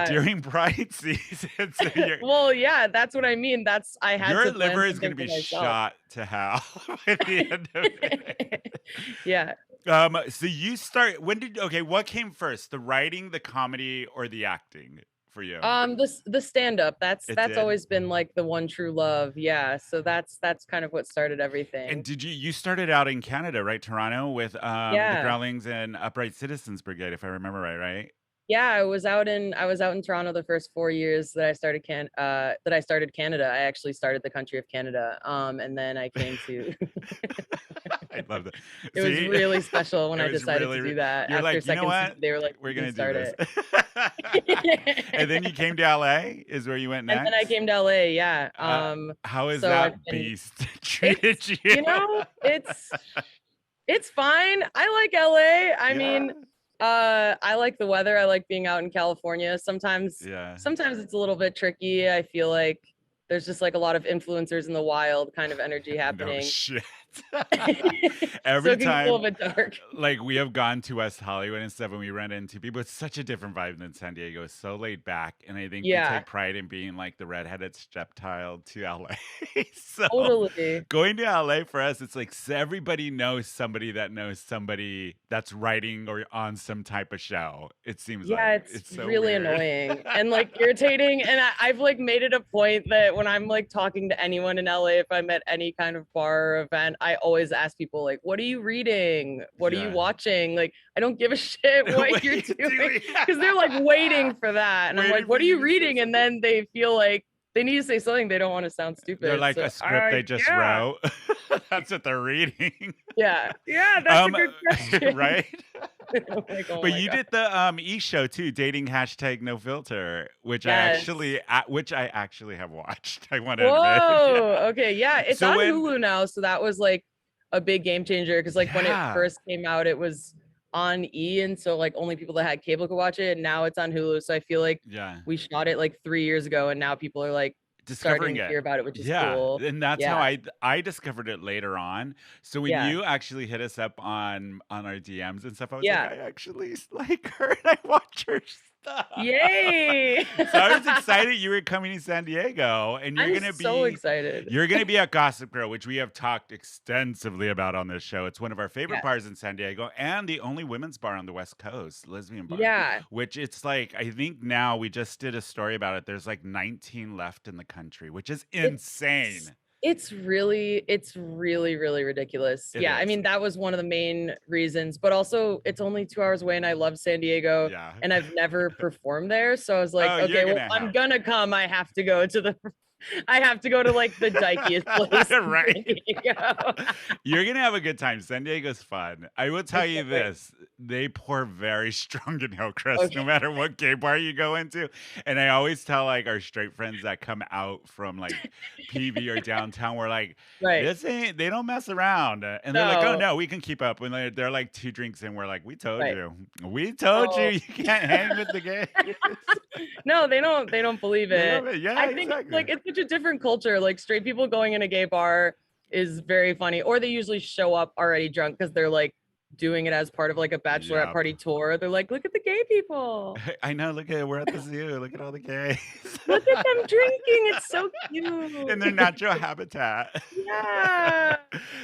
during Pride season. So well, yeah, that's what I mean. I had your to plan liver is something gonna be for myself. shot to hell at the end of it. Yeah. So you start. What came first, the writing, the comedy, or the acting for you? The stand-up. That's always been like the one true love. Yeah. So that's kind of what started everything. And did you started out in Canada, right? Toronto with the Growlings and Upright Citizens Brigade, if I remember right? Yeah, I was out in Toronto the first 4 years that I started Canada. I actually started the country of Canada. And then I came to I love that. It was really special when I decided to do that. You're After like, second you know what? season, they were like, we're gonna start do this. And then you came to LA, is where you went next. And then I came to LA, yeah. How is that beast treated you? You know, it's fine. I like LA. I mean, I like the weather. I like being out in California. Sometimes it's a little bit tricky. I feel like There's just like a lot of influencers in the wild kind of energy No happening. shit. So Every it can get a time, little bit dark. like we have gone to West Hollywood and stuff, and we run into people. It's such a different vibe than San Diego. It's so laid back, and I think we Yeah, take pride in being like the redheaded stepchild to LA. So totally. going to LA for us, it's like everybody knows somebody that's writing or on some type of show. It seems Yeah, like it's so really weird. annoying and like irritating. And I've like made it a point that when I'm like talking to anyone in LA, if I'm at any kind of bar or event, I always ask people like, "What are you reading? What are you Yeah. watching?" Like, I don't give a shit what you're doing because they're like waiting for that, and I'm Waiting like, "What for are you you to say reading?" And then they feel like they need to say something. They don't want to sound stupid. They're like So, a script they just yeah, wrote. That's what they're reading. yeah, that's a good question. Right? I'm like, oh But my you God. did the e-show too, dating #NoFilter, which Yes. I actually have watched. I want to admit. Whoa. Okay. Yeah. It's So on when- Hulu now. So that was like a big game changer because like when it Yeah. first came out, it was on E. And so like only people that had cable could watch it. And now it's on Hulu. So I feel like Yeah. we shot it like 3 years ago and now people are like Discovering starting to it. hear about it, which is Yeah, cool. and that's Yeah. how I discovered it later on. So when Yeah. you actually hit us up on our DMs and stuff, I was Yeah. like, I actually like her and I watch her stuff. Yay. So I was excited you were coming to San Diego, and you're I'm gonna so be excited. You're gonna be at Gossip Girl, which we have talked extensively about on this show. It's one of our favorite Yeah. bars in San Diego, and the only women's bar on the West Coast, lesbian bar. Yeah. Which it's like I think now we just did a story about it. There's like 19 left in the country, which is insane. It's really really ridiculous. It Yeah, I is. mean that was one of the main reasons, but also it's only 2 hours away and I love San Diego Yeah. and I've never performed there. So I was like, Oh, you're okay, well, gonna I'm have- gonna come. I have to go to like the dykiest place. in Right. San Diego. You're gonna have a good time. San Diego's fun. I will tell you this: they pour very strong in Hillcrest, Okay. no matter what gay bar you go into. And I always tell like our straight friends that come out from like PV or downtown, we're like, Right. this ain't. They don't mess around, and they're like, oh No. no, we can keep up. When they're like 2 drinks in, we're like, we told Right. you, we told Oh. you, you can't hang with the gays. No, they don't believe They it. love it. Yeah, I think exactly. like it's such a different culture. Like straight people going in a gay bar is very funny, or they usually show up already drunk because they're like doing it as part of like a bachelorette Yep. party tour. They're like, look at the gay people. I know. Look at we're at the zoo. Look at all the gays. Look at them drinking. It's so cute. in their natural habitat. Yeah.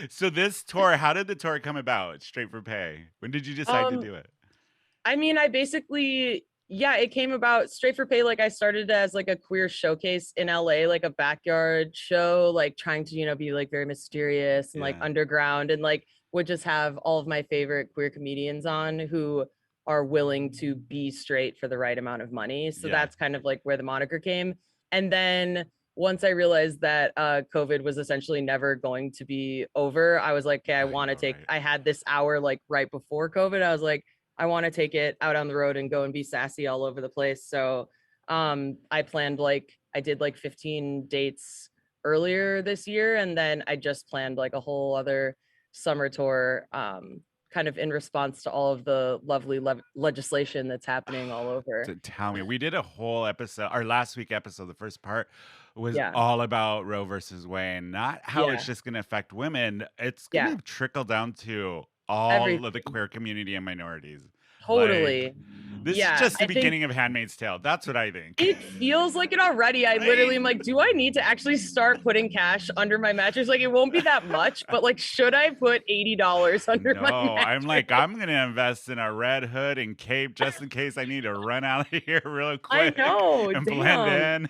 So this tour, how did the tour come about? Straight for Pay. When did you decide to do it? I mean, I basically, yeah, it came about straight for pay. Like I started as like a queer showcase in LA, like a backyard show, like trying to, be like very mysterious and like Yeah. underground, and like would just have all of my favorite queer comedians on who are willing to be straight for the right amount of money. So Yeah. that's kind of like where the moniker came. And then once I realized that COVID was essentially never going to be over, I was like, okay, I want to know, take, right? I had this hour like right before COVID. I was like, I want to take it out on the road and go and be sassy all over the place. So I planned I did 15 dates earlier this year. And then I just planned like a whole other summer tour kind of in response to all of the lovely legislation that's happening all over. Tell me, we did a whole episode, our last week episode, the first part was Yeah. all about Roe versus Wade, not how it's Yeah. just going to affect women. It's going to Yeah. trickle down to all of the Everything. queer community and minorities. Totally. This Yeah, is just the I think- beginning of Handmaid's Tale. That's what I think. It feels like it already. I literally am like, do I need to actually start putting cash under my mattress? Like, it won't be that much, but like, should I put $80 under No, my mattress? I'm like, I'm going to invest in a red hood and cape just in case I need to run out of here real I quick know. and damn. blend in.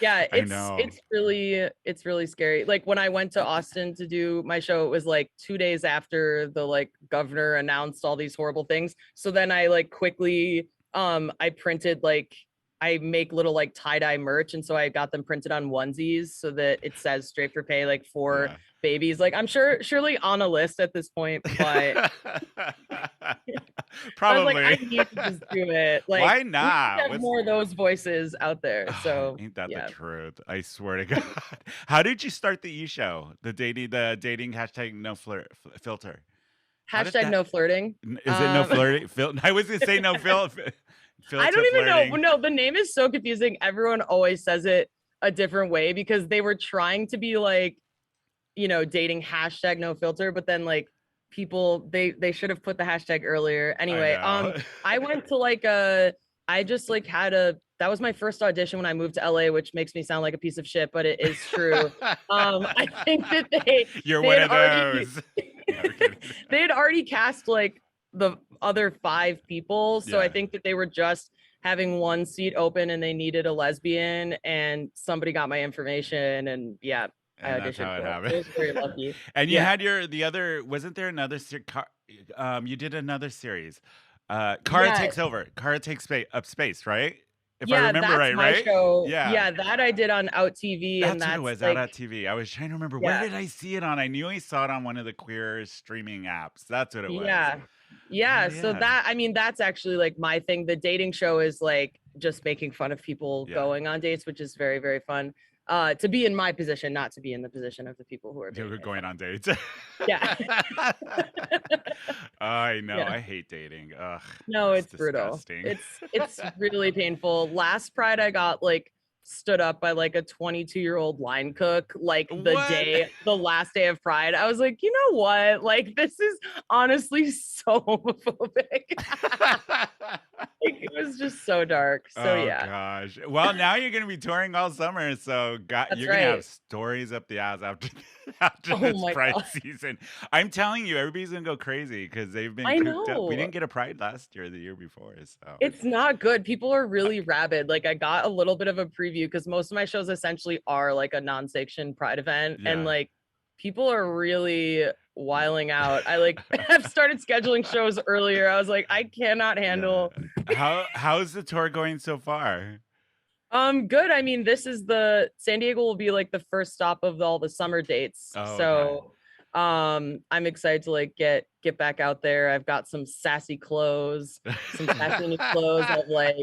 Yeah, I know. it's really scary. Like when I went to Austin to do my show, it was like 2 days after the like governor announced all these horrible things. So then I like quickly I printed I make little like tie-dye merch, and so I got them printed on onesies so that it says straight for pay like for Yeah. babies. Like I'm surely on a list at this point, but Probably. I was like, I need to just do it. Like Why we need to not? have What's- more of those voices out there. So Ain't that yeah. the truth? I swear to God. How did you start the e-show? The dating hashtag no filter. How did Hashtag that- no flirting. Is it no flirting? I was gonna say no filter I don't even flirting. know. No, the name is so confusing. Everyone always says it a different way because they were trying to be like, you know, dating hashtag no filter, but then like people they should have put the hashtag earlier. Anyway, I went to like I just like had a that was my first audition when I moved to LA, which makes me sound like a piece of shit, but it is true. I think that You're they one had of already- those. No, I'm kidding. they had already cast like the other 5 people, so I Yeah. think that they were just having one seat open and they needed a lesbian, and somebody got my information, and yeah, I And that's auditioned how it for it. happened. I was very lucky. And you Yeah. had the other, wasn't there another you did another series. Cara Yeah. Takes Over. Cara Takes up Space, right? If Yeah, I remember that's right, my right? show. Yeah. Yeah, that I did on Out TV, That's and what that's it was, like, out TV. I was trying to remember, Yeah. where did I see it on? I knew I saw it on one of the queer streaming apps. That's what it was. yeah. Yeah, so yeah. that, I mean, that's actually like my thing. The dating show is like just making fun of people going on dates, which is very, very fun. To be in my position, not to be in the position of the people who are They being were made going fun on dates. Yeah. I know. Yeah. I hate dating. Ugh. No, it's brutal. disgusting. It's really painful. Last Pride, I got like stood up by like a 22-year-old line cook, like the last day of Pride. I was like, you know what? Like, this is honestly so homophobic. Like, it was just so dark. So Oh yeah. gosh. Well, now you're gonna be touring all summer, so That's you're gonna have right. stories up the ass after Oh this my Pride God. season. I'm telling you, everybody's gonna go crazy because they've been I cooped up. We know. didn't get a Pride last year, or the year before, so It's not good. People are really rabid. Like, I got a little bit of a preview because most of my shows essentially are like a non-sanctioned Pride event, Yeah. and like people are really wiling out. I like have started scheduling shows earlier. I was like, I cannot handle. how's the tour going so far? Good. I mean, this is San Diego will be like the first stop of all the summer dates. Oh, So I'm excited to like get back out there. I've got some sassy clothes, some sassy new clothes. I've like,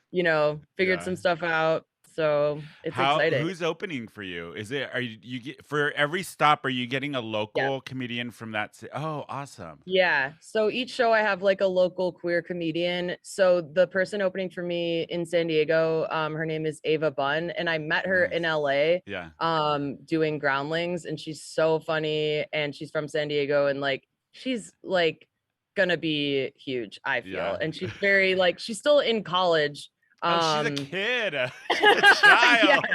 you know, figured Yeah. some stuff out. So it's exciting. Who's opening for you? Is it you get for every stop? Are you getting a local comedian from that? Oh, awesome! Yeah. So each show I have like a local queer comedian. So the person opening for me in San Diego, her name is Ava Bunn, and I met her in LA. Yeah. Doing Groundlings, and she's so funny, and she's from San Diego, and like she's like gonna be huge, I feel. Yeah. And she's very like she's still in college. Oh, she's a kid. She's a child.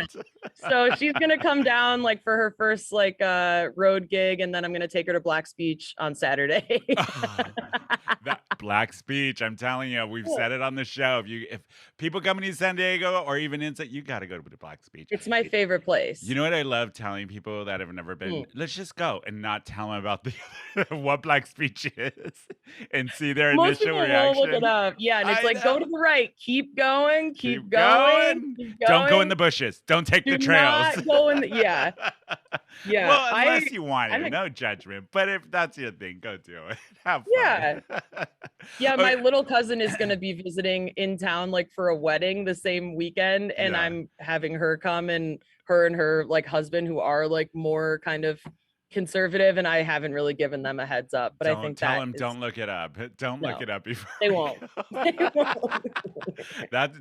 So she's gonna come down like for her first like road gig, and then I'm gonna take her to Black's Beach on Saturday. That Black Speech, I'm telling you, we've said it on the show. If people coming to San Diego or even inside, you got to go to the Black Speech. It's my favorite place. You know what I love telling people that have never been? Let's just go and not tell them about the what Black Speech is and see their Most initial people reaction. will look it up. Yeah, and it's I like go to know. the right, keep going, keep going. going, keep Don't go in going. the bushes. Don't take Do the trails. not go in the, yeah. Yeah. Well, unless you want to, I'm no judgment. But if that's your thing, go do it. Have fun. Yeah. Yeah, my Okay. little cousin is going to be visiting in town like for a wedding the same weekend, and Yeah. I'm having her come, and her like husband, who are like more kind of conservative, and I haven't really given them a heads up, but I Don't think tell that them. is- Don't look it up. Don't look No, it up before. they won't. They won't.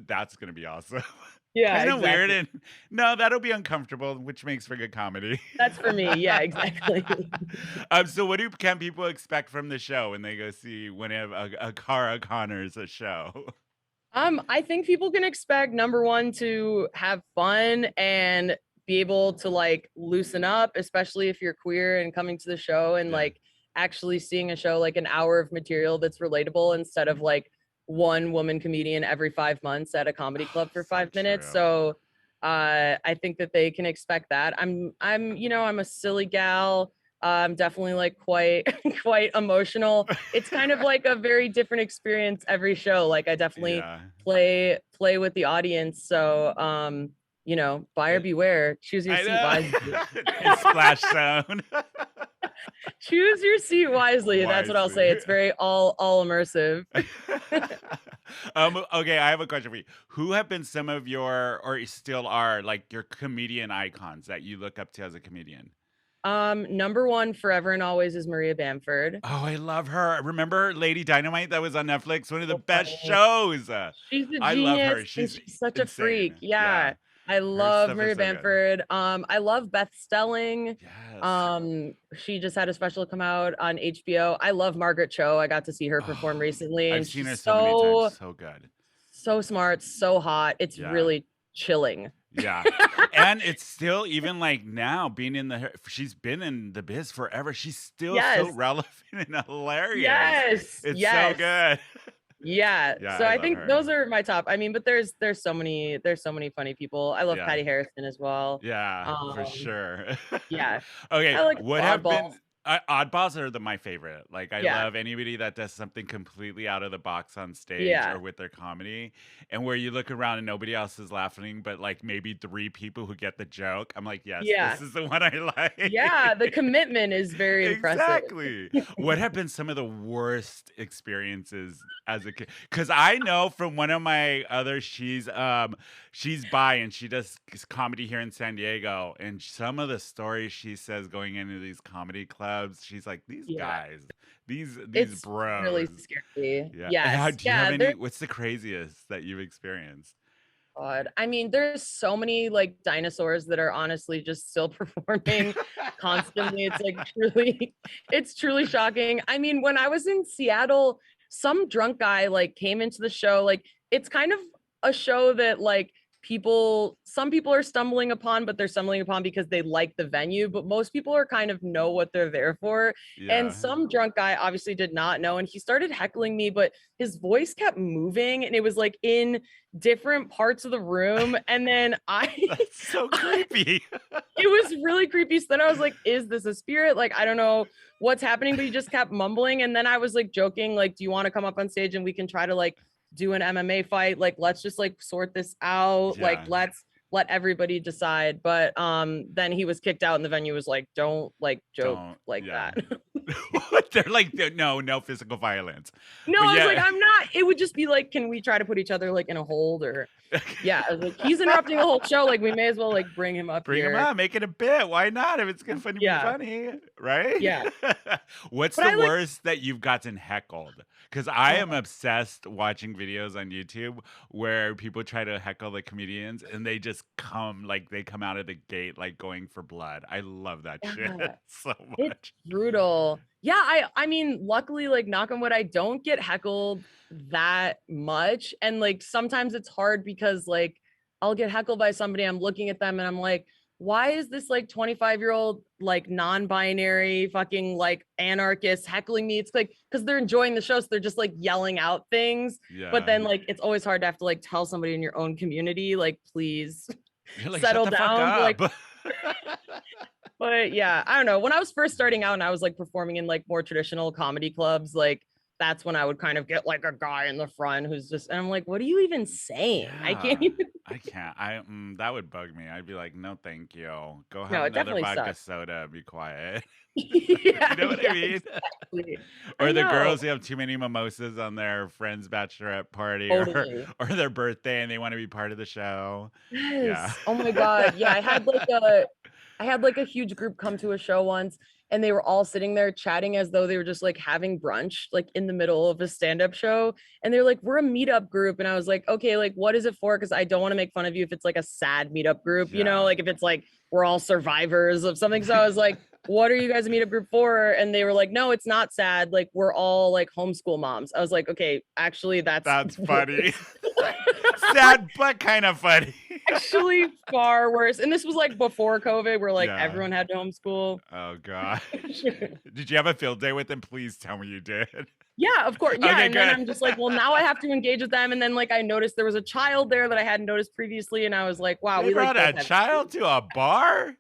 That's gonna be awesome. Yeah, Kind of weird, exactly. and no, that'll be uncomfortable, which makes for good comedy. That's for me. Yeah, exactly. So what can people expect from the show when they go see when they have a Cara Connors a show? I think people can expect number one to have fun and be able to like loosen up, especially if you're queer and coming to the show and like actually seeing a show like an hour of material that's relatable instead of like one woman comedian every 5 months at a comedy club for 5 minutes. true. So I think that they can expect that. I'm a silly gal. I'm definitely like quite emotional. It's kind of like a very different experience every show. Like I definitely play with the audience. So buyer beware. Choose your I seat know. wisely. In Splash Zone. Choose your seat wisely. That's what I'll say. It's very all immersive. Okay, I have a question for you. Who have been some of your, or still are, like your comedian icons that you look up to as a comedian? Number one forever and always is Maria Bamford. Oh, I love her. Remember Lady Dynamite that was on Netflix? One of the best shows. She's a genius. I love her. And She's she's such a insane. freak. Yeah. I love stuff Mary is so good. Bamford. I love Beth Stelling. Yes. She just had a special come out on HBO. I love Margaret Cho. I got to see her perform recently, I've and seen her she's so many times. So good. so smart, so hot. It's Yeah. really chilling. Yeah. And it's still, even like now, being in she's been in the biz forever. She's still so Yes. relevant and hilarious. Yes. It's yes. so good. Yeah. Yeah, So I I love think her. those are my top. I mean, but there's so many funny people. I love Yeah. Patty Harrison as well. Yeah, for sure. Yeah. Okay, I like what have been oddballs. oddballs are my favorite. Like I Yeah. love anybody that does something completely out of the box on stage Yeah. or with their comedy, and where you look around and nobody else is laughing, but like maybe 3 people who get the joke. I'm like, yes, Yeah. this is the one I like. Yeah, the commitment is very impressive. Exactly. What have been some of the worst experiences as a kid? Because I know from one of my other, she's bi and she does comedy here in San Diego, and some of the stories she says going into these comedy clubs, she's like, these guys, these It's bros, really scary. Yeah. Yes. And do you have any? they're- What's the craziest that you've experienced? God. I mean, there's so many like dinosaurs that are honestly just still performing constantly. It's truly shocking. I mean, when I was in Seattle, some drunk guy like came into the show. Like, it's kind of a show that like some people are stumbling upon, but they're stumbling upon because they like the venue, but most people are kind of know what they're there for. And Yeah. some drunk guy obviously did not know, and he started heckling me, but his voice kept moving and it was like in different parts of the room. And then That's so creepy. it was really creepy. So then I was like, is this a spirit? Like, I don't know what's happening, but he just kept mumbling. And then I was like joking, like, do you want to come up on stage and we can try to like do an MMA fight? Like, let's just like sort this out. Yeah. Like, let's let everybody decide. But then he was kicked out and the venue was like, don't like joke yeah. that. They're like, no physical violence. No, But I was yeah. like, I'm not. It would just be like, can we try to put each other like in a hold? Or yeah, I was like, he's interrupting the whole show. Like, we may as well like bring him up Bring here. him up, make it a bit. Why not? If it's gonna be funny, right? Yeah. What's But the I, like- worst that you've gotten heckled? Because I am obsessed watching videos on YouTube where people try to heckle the comedians and they just come out of the gate like going for blood. I love that shit Yeah. so much. It's brutal. Yeah, I mean, luckily, like, knock on wood, I don't get heckled that much. And like sometimes it's hard because like I'll get heckled by somebody, I'm looking at them and I'm like, why is this like 25-year-old like non-binary fucking like anarchist heckling me? It's like because they're enjoying the show, so they're just like yelling out things. Yeah. But then like it's always hard to have to like tell somebody in your own community, like, please You're like, settle shut the down. fuck up. But yeah, I don't know. When I was first starting out and I was like performing in like more traditional comedy clubs, like that's when I would kind of get like a guy in the front who's just, and I'm like, what are you even saying? I can't even. I can't. That would bug me. I'd be like, no, thank you. Go have No, it another definitely vodka sucks. soda. Be quiet. Yeah, You know what I mean? exactly. Or I the know. girls who have too many mimosas on their friend's bachelorette party Totally. or their birthday and they want to be part of the show. Yes. Yeah. Oh my God. Yeah. I had like a huge group come to a show once and they were all sitting there chatting as though they were just like having brunch, like in the middle of a stand-up show. And they're like, we're a meetup group. And I was like, okay, like what is it for? Cause I don't want to make fun of you if it's like a sad meetup group, you know, like if it's like, we're all survivors of something. So I was like, what are you guys a meetup group for? And they were like, no, it's not sad. Like we're all like homeschool moms. I was like, okay, actually that's funny. Sad, but kind of funny. Actually far worse. And this was like before COVID where like Yeah. everyone had to homeschool. Oh gosh. Did you have a field day with them? Please tell me you did. Yeah, of course. Yeah. Okay, And then good. I'm just like, well, now I have to engage with them. And then like I noticed there was a child there that I hadn't noticed previously. And I was like, wow, They we like brought a both have- child to a bar?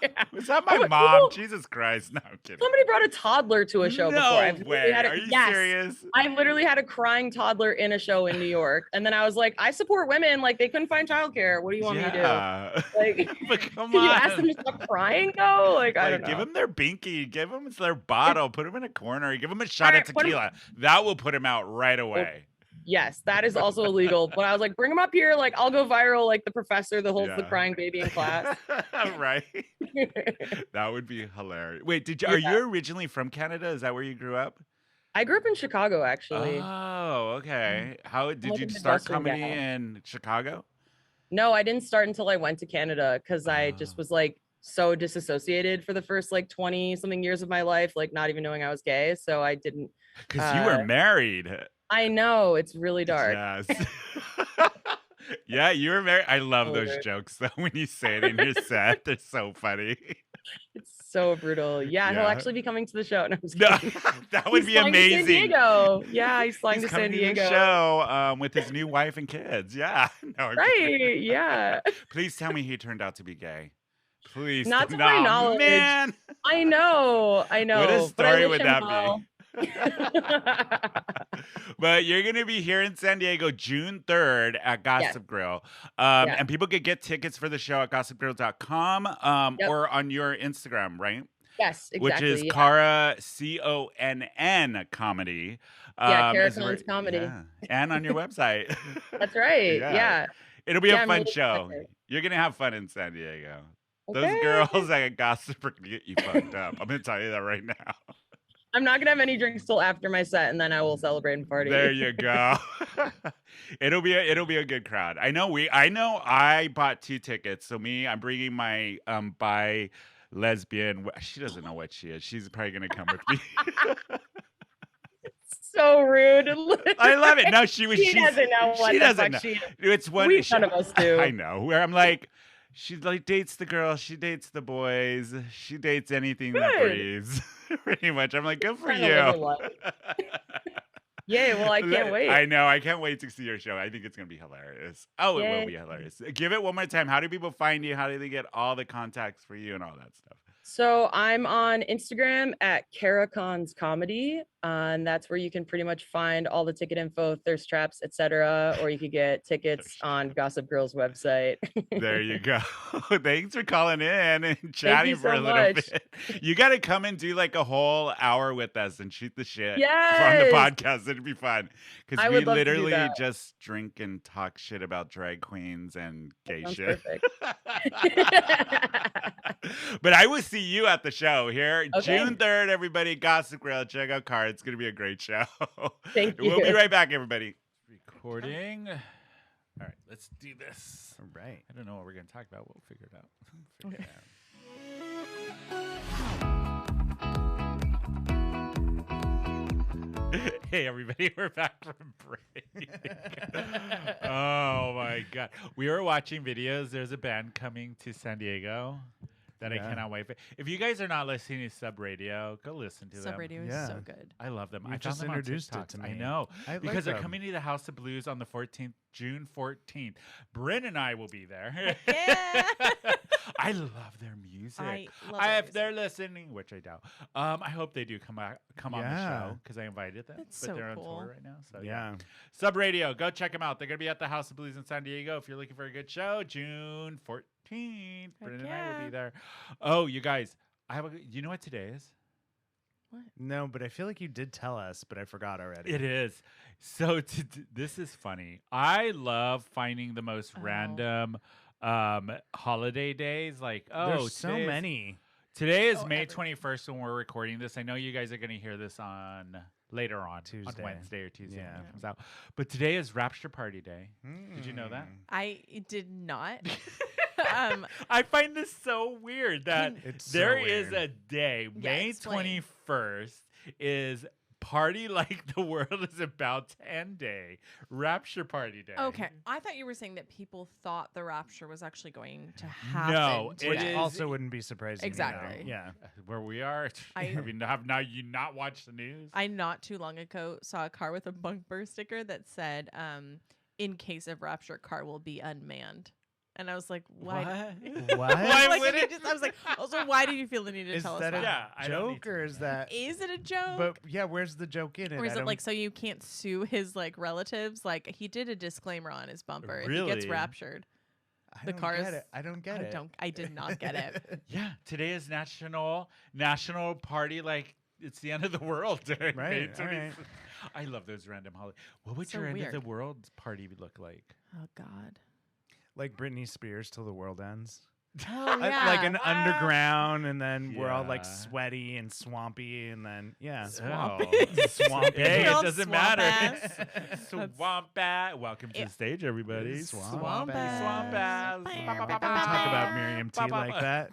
Yeah. Was that my Oh, but mom? people- Jesus Christ. No, I'm kidding. Somebody brought a toddler to a show No before. I've literally way. had Are you yes, serious? I literally had a crying toddler in a show in New York. And then I was like, I support women. Like they couldn't find childcare. What do you want me to Yeah. do? Like, But come can you on. ask them to stop crying though? Like, I don't know. Give them their binky, give them their bottle, put them in a corner, give them a shot Alright, of put 'em- tequila. That will put them out right away. Yes, that is also illegal. But I was like, bring them up here. Like, I'll go viral like the professor that holds the Yeah. crying baby in class. Right? That would be hilarious. Wait, are you originally from Canada? Is that where you grew up? I grew up in Chicago, actually. Oh, okay. How did like you a start Midwestern comedy gal. in Chicago? No, I didn't start until I went to Canada because I just was like so disassociated for the first like 20 something years of my life, like not even knowing I was gay. So I didn't. Because you were married. I know, it's really dark. Yes. Yeah, you were married. I love those Weird. jokes though when you say it in your set. They're so funny. It's so brutal. Yeah, he'll Yeah. actually be coming to the show. No, I'm just No, kidding. that would He's be flying to amazing. San Diego. Yeah, he's flying He's to San coming to the Diego. show with his new wife and kids. Yeah. No, I'm kidding. Right, yeah. Please tell me he turned out to be gay. Please. Not to my Nah, knowledge. man. I know. What a but I story wish would him that well. be? But you're going to be here in San Diego June 3rd at Gossip Grill. And people could get tickets for the show at gossipgrill.com or on your Instagram, right? Yes, exactly. Which is Cara, CONN comedy. Cara is Connors comedy. Yeah. And on your website. That's right. Yeah. It'll be a I'm fun really show. excited. You're going to have fun in San Diego. Those Okay. girls at Gossip are going to get you fucked up. I'm going to tell you that right now. I'm not gonna have any drinks till after my set, and then I will celebrate and party. There you go. It'll be a good crowd. I know I bought 2 tickets. So I'm bringing my bi lesbian. She doesn't know what she is. She's probably gonna come with me. So rude. I love it. No, she doesn't know what she the doesn't fuck know. she is. It's one. None of us do. I know. Where I'm like, she like dates the girls. She dates the boys. She dates anything that Good. breathes. Pretty much. I'm like, good for Trying to live her you. life. Yay, well, I can't wait. I know. I can't wait to see your show. I think it's going to be hilarious. Oh, it will Yay. be hilarious. Give it one more time. How do people find you? How do they get all the contacts for you and all that stuff? So I'm on Instagram at Cara Connors Comedy, and that's where you can pretty much find all the ticket info, thirst traps, etc. Or you could get tickets on Gossip Girl's website. There you go. Thanks for calling in and chatting for so a little much. bit. You got to come and do like a whole hour with us and shoot the shit from Yes. the podcast. It'd be fun because I we would love to do literally that. just drink and talk shit about drag queens and gay Sounds shit. perfect. But I will see you at the show here Okay. June 3rd. Everybody, Gossip Grill, check out Cara. It's gonna be a great show. Thank We'll be you. right back, everybody. Recording. All right, let's do this. All right. I don't know what we're gonna talk about. We'll figure it out. Okay. Hey everybody, we're back from break. Oh my god. We were watching videos. There's a band coming to San Diego that I Yeah. cannot wait for. If you guys are not listening to Sub Radio, go listen to them. Sub Radio is Yeah. so good. I love them. You I just found them on introduced it TikToks. to I me. know. I like because they're them. coming to the House of Blues on the 14th, June 14th. Brynne and I will be there. Yeah. I love their music. I love their if they're listening, which I doubt, I hope they do come on the Yeah. show because I invited them. That's but so they're on cool. tour right now. So Yeah. Sub Radio, go check them out. They're gonna be at the House of Blues in San Diego. If you're looking for a good show, June 14th. Heck Brynne and I will yeah. be there. Oh, you guys, you know what today is? No, but I feel like you did tell us, but I forgot already. It is. So this is funny. I love finding the most random holiday days. Like, There's so today is- many. Today is May 21st when we're recording this. I know you guys are going to hear this on later on Tuesday. on Wednesday or Tuesday when Yeah. it comes out. But today is Rapture Party Day. Did you know that? I did not. I find this so weird that It's so there is weird. a day, Yeah, May explain. 21st is Party Like the World is About to End Day. Rapture Party Day. Okay, I thought you were saying that people thought the rapture was actually going to happen. No, it Which today. is- also wouldn't be surprising. you know. Exactly. Yeah. Where we are. I- have now you not watched the news? I not too long ago saw a car with a bumper sticker that said, "In case of rapture, car will be unmanned." And I was like, "Why? What? Why Like, would you it? just- I was like, "Also, why did you feel the need to Is tell us that that? a Yeah, I don't need joke to or know is that? Is it a joke? But yeah, where's the joke in it? Or is I it don't- like so you can't sue his like relatives? Like he did a disclaimer on his bumper. If he gets Really? raptured, I the don't car get is- it. I don't get it. I did not get it. Yeah, today is national party like it's the end of the world. During May Right, 20th. alright. I love those random holidays. What would So your end of the weird. world party look like? Oh God. Like Britney Spears till the world ends. Oh, Like an yeah. underground, and then we're all like Yeah. sweaty and swampy, and then Swampy. swampy. Hey, We're all it doesn't swamp matter. ass. Swamp ass. Welcome to the stage, everybody. Swamp ass. Swamp ass. Don't talk about Miriam T like that.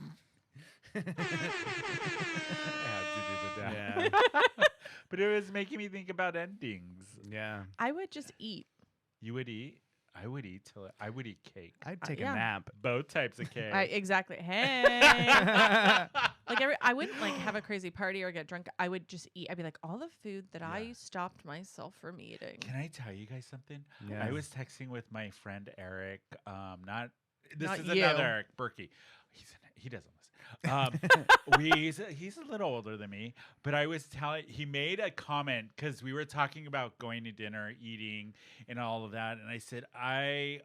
I had to do the Yeah. dab. But it was making me think about endings. Yeah. I would just eat. You would eat? I would eat I would eat cake. I'd take yeah. a nap. Both types of cake. Exactly. Hey. Like I wouldn't like have a crazy party or get drunk. I would just eat. I'd be like, all the food that I stopped myself from eating. Can I tell you guys something? Yeah. I was texting with my friend Eric. Not Not is you. another Eric Berkey. He doesn't listen. He's a little older than me, but I was telling. He made a comment because we were talking about going to dinner, eating, and all of that, and I said I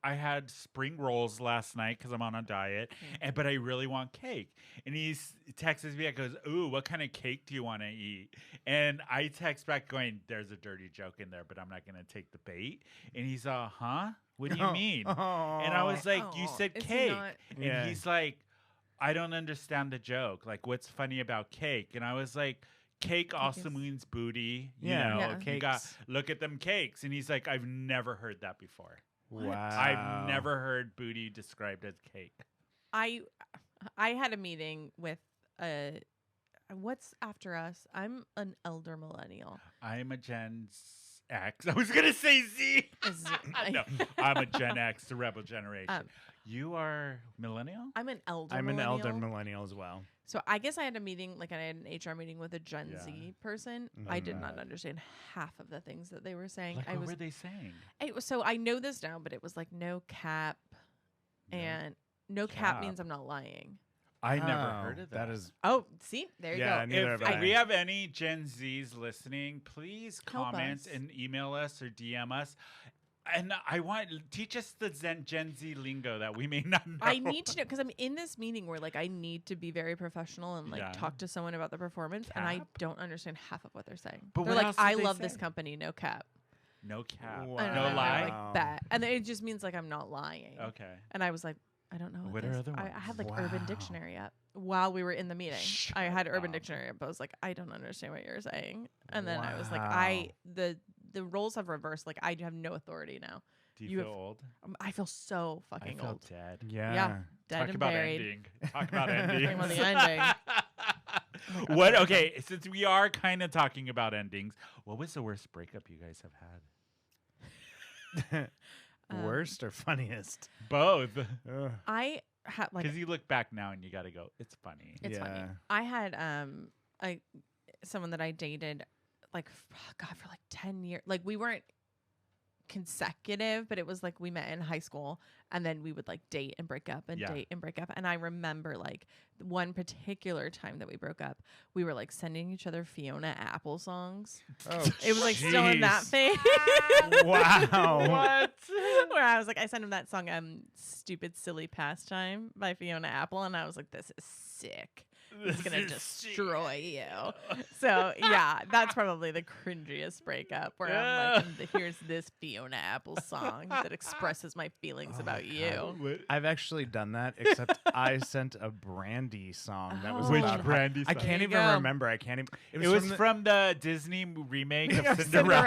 had spring rolls last night because I'm on a diet, but I really want cake. And he texts me back, goes, "Ooh, what kind of cake do you want to eat?" And I text back going, "There's a dirty joke in there, but I'm not gonna take the bait." And he's huh? What do you mean? And I was like, "You said is he cake," not- and he's like, "I don't understand the joke. Like, what's funny about cake?" And I was like, "Cake also means booty. You know, you got look at them cakes." And he's like, "I've never heard that before. Wow. I've never heard booty described as cake." I had a meeting with what's after us? I'm an elder millennial. I'm a Gen X. I was gonna say Z. No, I'm a Gen X, the rebel generation. You are millennial? I'm an elder I'm an millennial. elder millennial as well. So I guess I had a meeting, like I had an HR meeting with a Gen Z person. I did not understand half of the things that they were saying. Like, what were they saying? So I know this now, but it was like no cap, and no cap means I'm not lying. I never heard of that. That is. Oh, see, there you go. Neither If have I. we have any Gen Zs listening, please Help comment us. and email us or DM us. And teach us the Gen Z lingo that we may not know. I need to know because I'm in this meeting where like I need to be very professional and like Yeah. talk to someone about the performance, and I Cap? don't understand half of what they're saying. But they're what like, else did "I they love this say? company, no cap." No cap. I don't No know, they're lie? like that, and then it just means like I'm not lying. Okay. And I was like, I don't know. What are this- other I ones? had like Urban Dictionary up while we were in the meeting. I had Urban Dictionary up. I was like, I don't understand what you're saying. And then I was like, the roles have reversed. Like I have no authority now. Do you feel have- old? I feel so I fucking feel old. dead. Yeah, dead Talk and about buried. ending. Talk about Talking endings. about the ending. What? Okay, since we are kind of talking about endings, what was the worst breakup you guys have had? Worst or funniest? Both. I had like Because you look back now and you got to go, it's funny. it's funny. I had someone that I dated like for like 10 years. Like we weren't consecutive, but it was like we met in high school and then we would like date and break up and date and break up. And I remember like one particular time that we broke up, we were like sending each other Fiona Apple songs. Oh, it was like still in that phase. Wow. What? Where I was like, I sent him that song, Stupid Silly Pastime by Fiona Apple. And I was like, this is sick. It's gonna destroy you. So yeah, that's probably the cringiest breakup where I'm like, here's this Fiona Apple song that expresses my feelings about you. I've actually done that, except I sent a Brandy song that was Which about Brandy I song? can't There you even go. remember. I can't even. It was from the Disney remake of Cinderella.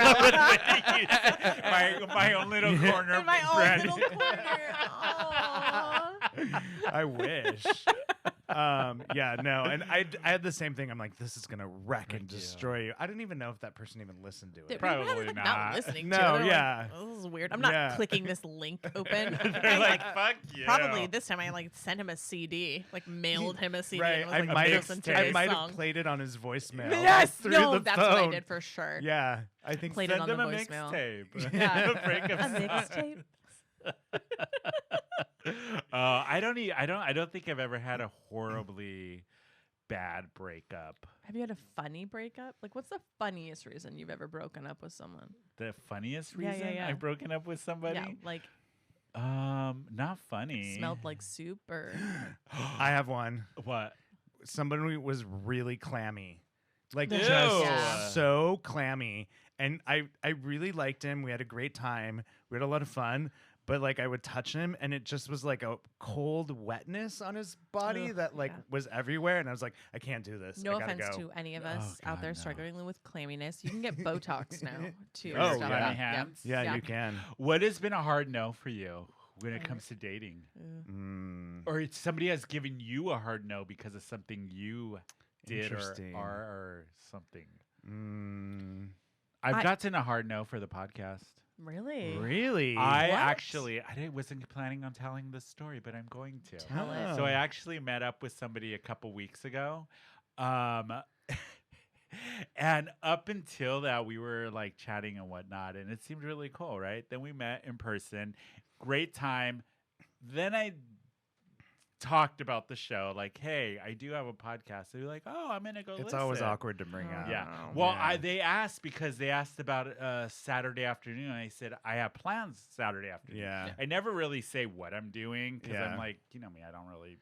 my own little corner. In my own Brandy. little corner. Aw. I wish. Yeah, no, and I had the same thing. I'm like, this is gonna wreck and destroy you. I didn't even know if that person even listened to it. They're Probably like, not. listening No, to it. They're yeah. like, oh, this is weird. I'm not clicking this link open. They're like, fuck you. Probably this time I like sent him a CD, like mailed him a CD. Right, And was I like, might listen to have, this have song. played it on his voicemail. Yes, through no, the that's what I phone. did for sure. Yeah, I think Played it Send on them the a voicemail. mixtape. Yeah. Breakup A song. mixtape. I don't think I've ever had a horribly bad breakup. Have you had a funny breakup? Like, what's the funniest reason you've ever broken up with someone? The funniest Yeah, reason yeah. I've broken up with somebody? Yeah, like Not funny. smelled like soup or I have one. What? Somebody was really clammy, like Ew. just Yeah. so clammy, and I really liked him. We had a great time. We had a lot of fun. but like I would touch him and it just was like a cold wetness on his body Ugh, that like was everywhere, and I was like, I can't do this. No I gotta offense go. to any of us out there struggling with clamminess. You can get Botox now too. Oh, stuff. yeah. Hands? Yeah, you can. What has been a hard no for you when it comes to dating? Or somebody has given you a hard no because of something you did Interesting. or something? I've gotten a hard no for the podcast. Really? Really? I wasn't planning on telling this story, but I'm going to. Tell it. So I actually met up with somebody a couple weeks ago. And up until that, we were like chatting and whatnot, and it seemed really cool, right? Then we met in person. Great time. Then I talked about the show, like, hey, I do have a podcast. So you're like, oh, I'm gonna go It's listen. always awkward to bring up. Yeah. Well, they asked because they asked about Saturday afternoon. And I said, I have plans Saturday afternoon. Yeah. I never really say what I'm doing because Yeah. I'm like, you know me, I don't really.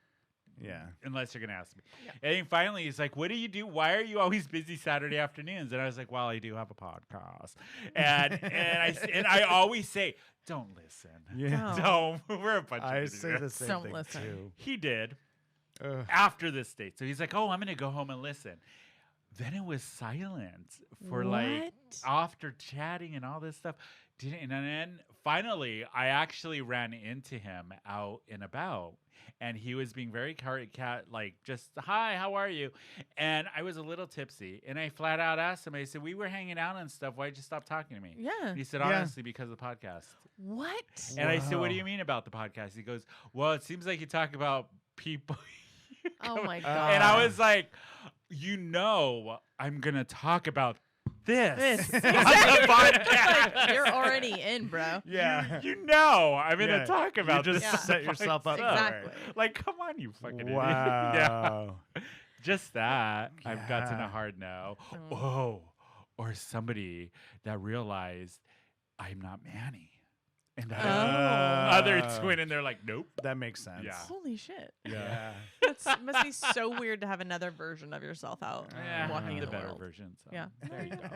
Yeah. Unless you're going to ask me. And then finally, he's like, what do you do? Why are you always busy Saturday afternoons? And I was like, well, I do have a podcast. And I always say, don't listen. Yeah. Don't. We're a bunch of I idiots. say the same Don't thing listen. too. He did Ugh. after this date. So he's like, oh, I'm going to go home and listen. Then it was silent for like after chatting and all this stuff. And then finally, I actually ran into him out and about. And he was being very like, just, hi, how are you? And I was a little tipsy. And I flat out asked him, I said, we were hanging out and stuff. Why'd you stop talking to me? Yeah. And he said, honestly, because of the podcast. What? And I said, what do you mean about the podcast? He goes, well, it seems like you talk about people. Oh, my God. And I was like, you know, I'm going to talk about this on the podcast. Like, you're already in, bro. Yeah. You know, I'm going to talk about you this. just set yourself up Exactly. for it. Like, come on, you fucking idiot. Wow. Yeah. Just that. I've gotten Yeah. a hard no. Oh, or somebody that realized I'm not Manny. And the other twin, and they're like, nope. That makes sense. Yeah. Holy shit. Yeah. That must be so weird to have another version of yourself out walking in the the better world. version. So Yeah. there you go.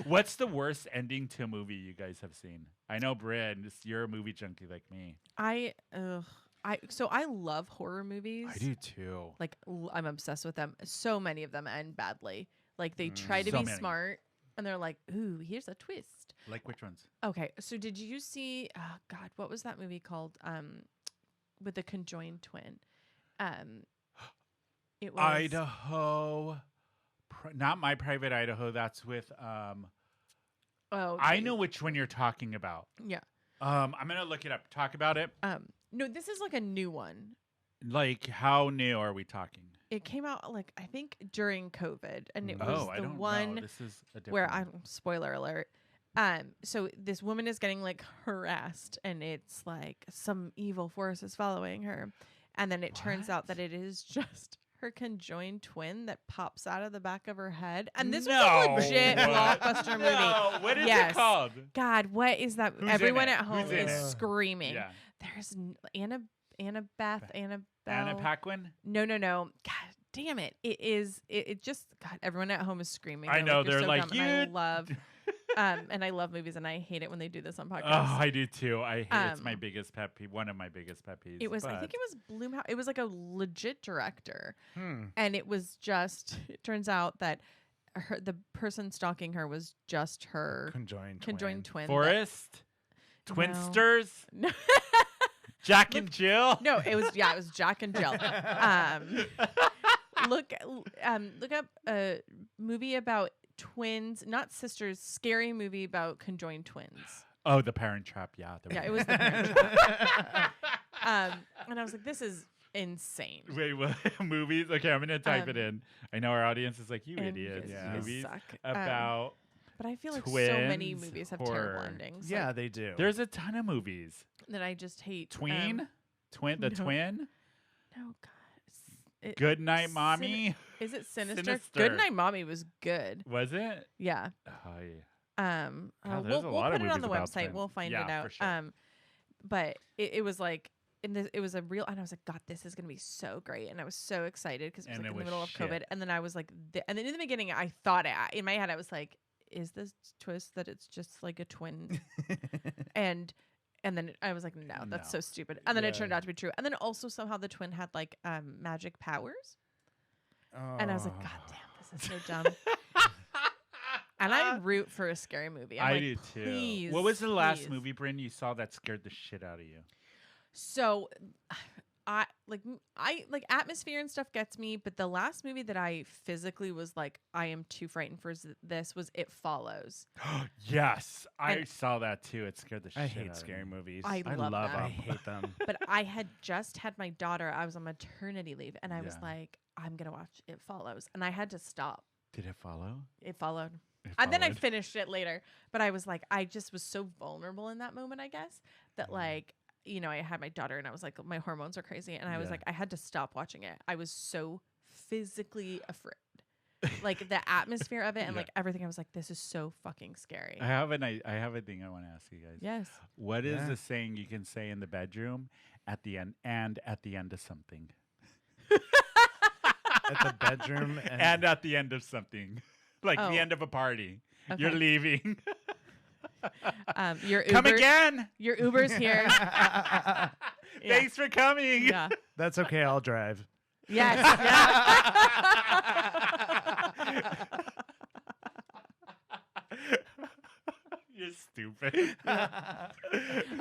What's the worst ending to a movie you guys have seen? I know, Brynne, you're a movie junkie like me. I love horror movies. I do too. Like I'm obsessed with them. So many of them end badly. Like they try to So be many. smart and they're like, ooh, here's a twist. Like which ones? Okay, so did you see? Oh God, what was that movie called? With the conjoined twin. It was Idaho. Not My Private Idaho. That's with. Oh, I know which one you're talking about. Yeah. I'm gonna look it up. Talk about it. No, this is like a new one. Like how new are we talking? It came out like I think during COVID, and it was Oh, I the don't one know. This is a different where one. spoiler alert. So this woman is getting like harassed, and it's like some evil force is following her, and then it turns out that it is just her conjoined twin that pops out of the back of her head. And this was a legit blockbuster movie. No, what is it called? God, what is that? Who's Everyone in it? at home Who's in is it? screaming. Yeah. There's Annabelle. Anna Paquin? No. God damn it. It just, God, everyone at home is screaming. I know, "You're they're so like, dumb," and I love, and I love movies, and I hate it when they do this on podcasts. Oh, I do too. I hate it's my biggest pet peeve. One of my biggest pet peeves. It was, I think it was Bloomhouse. It was like a legit director. And it was just, it turns out that the person stalking her was just her conjoined twin. Forrest? No. Twinsters? No. Jack and Jill? No, it was Jack and Jill. Look up a movie about twins, not sisters. Scary movie about conjoined twins. Oh, The Parent Trap. Yeah. Yeah, it was The Parent Trap. And I was like, this is insane. Wait, what? Movies? Okay, I'm going to type it in. I know our audience is like, you and idiots. you guys Movies suck. about But I feel like so twins, many movies have terrible horror. endings. Yeah, like, they do. There's a ton of movies. that I just hate. Tween? The no. twin? No, God. Good Night Mommy? Is it Sinister? Sinister. Good Night Mommy was good. Was it? Yeah. Oh, yeah. God, there's We'll a lot of put it on the movies about website. twins. We'll find Yeah, it out. for sure. But it was like it was a real, and I was like, God, this is gonna be so great, and I was so excited because it was And like it in the was middle of shit. COVID, and then I was like, and then in the beginning, I thought in my head, I was like, is this twist that it's just like a twin, and And then I was like, no, that's so stupid. And then it turned out to be true. And then also somehow the twin had like magic powers. And I was like, God damn, this is so dumb. And I root for a scary movie. I like, do too. Please, What was the last please. movie, Brynne, you saw that scared the shit out of you? So I like atmosphere and stuff gets me, but the last movie that I physically was like, I am too frightened for this was It Follows. Yes, I saw that too. It scared the shit I out hate of scary me. movies. I love them. I hate them. But I had just had my daughter. I was on maternity leave, and I was Yeah. like, I'm gonna watch It Follows, and I had to stop. Did it follow? It followed. It And then I followed. finished it later. But I was like, I just was so vulnerable in that moment, I guess, that like, you know, I had my daughter and I was like, my hormones are crazy. And I was like, I had to stop watching it. I was so physically afraid. Like the atmosphere of it and like everything. I was like, this is so fucking scary. I have a thing I want to ask you guys. Yes. What is the saying you can say in the bedroom at the end of something? At the bedroom and at the end of something. Like the end of a party. Okay. You're leaving. Your Uber, Come again. Your Uber's here. Thanks for coming. Yeah. That's okay. I'll drive. Yes. You're stupid.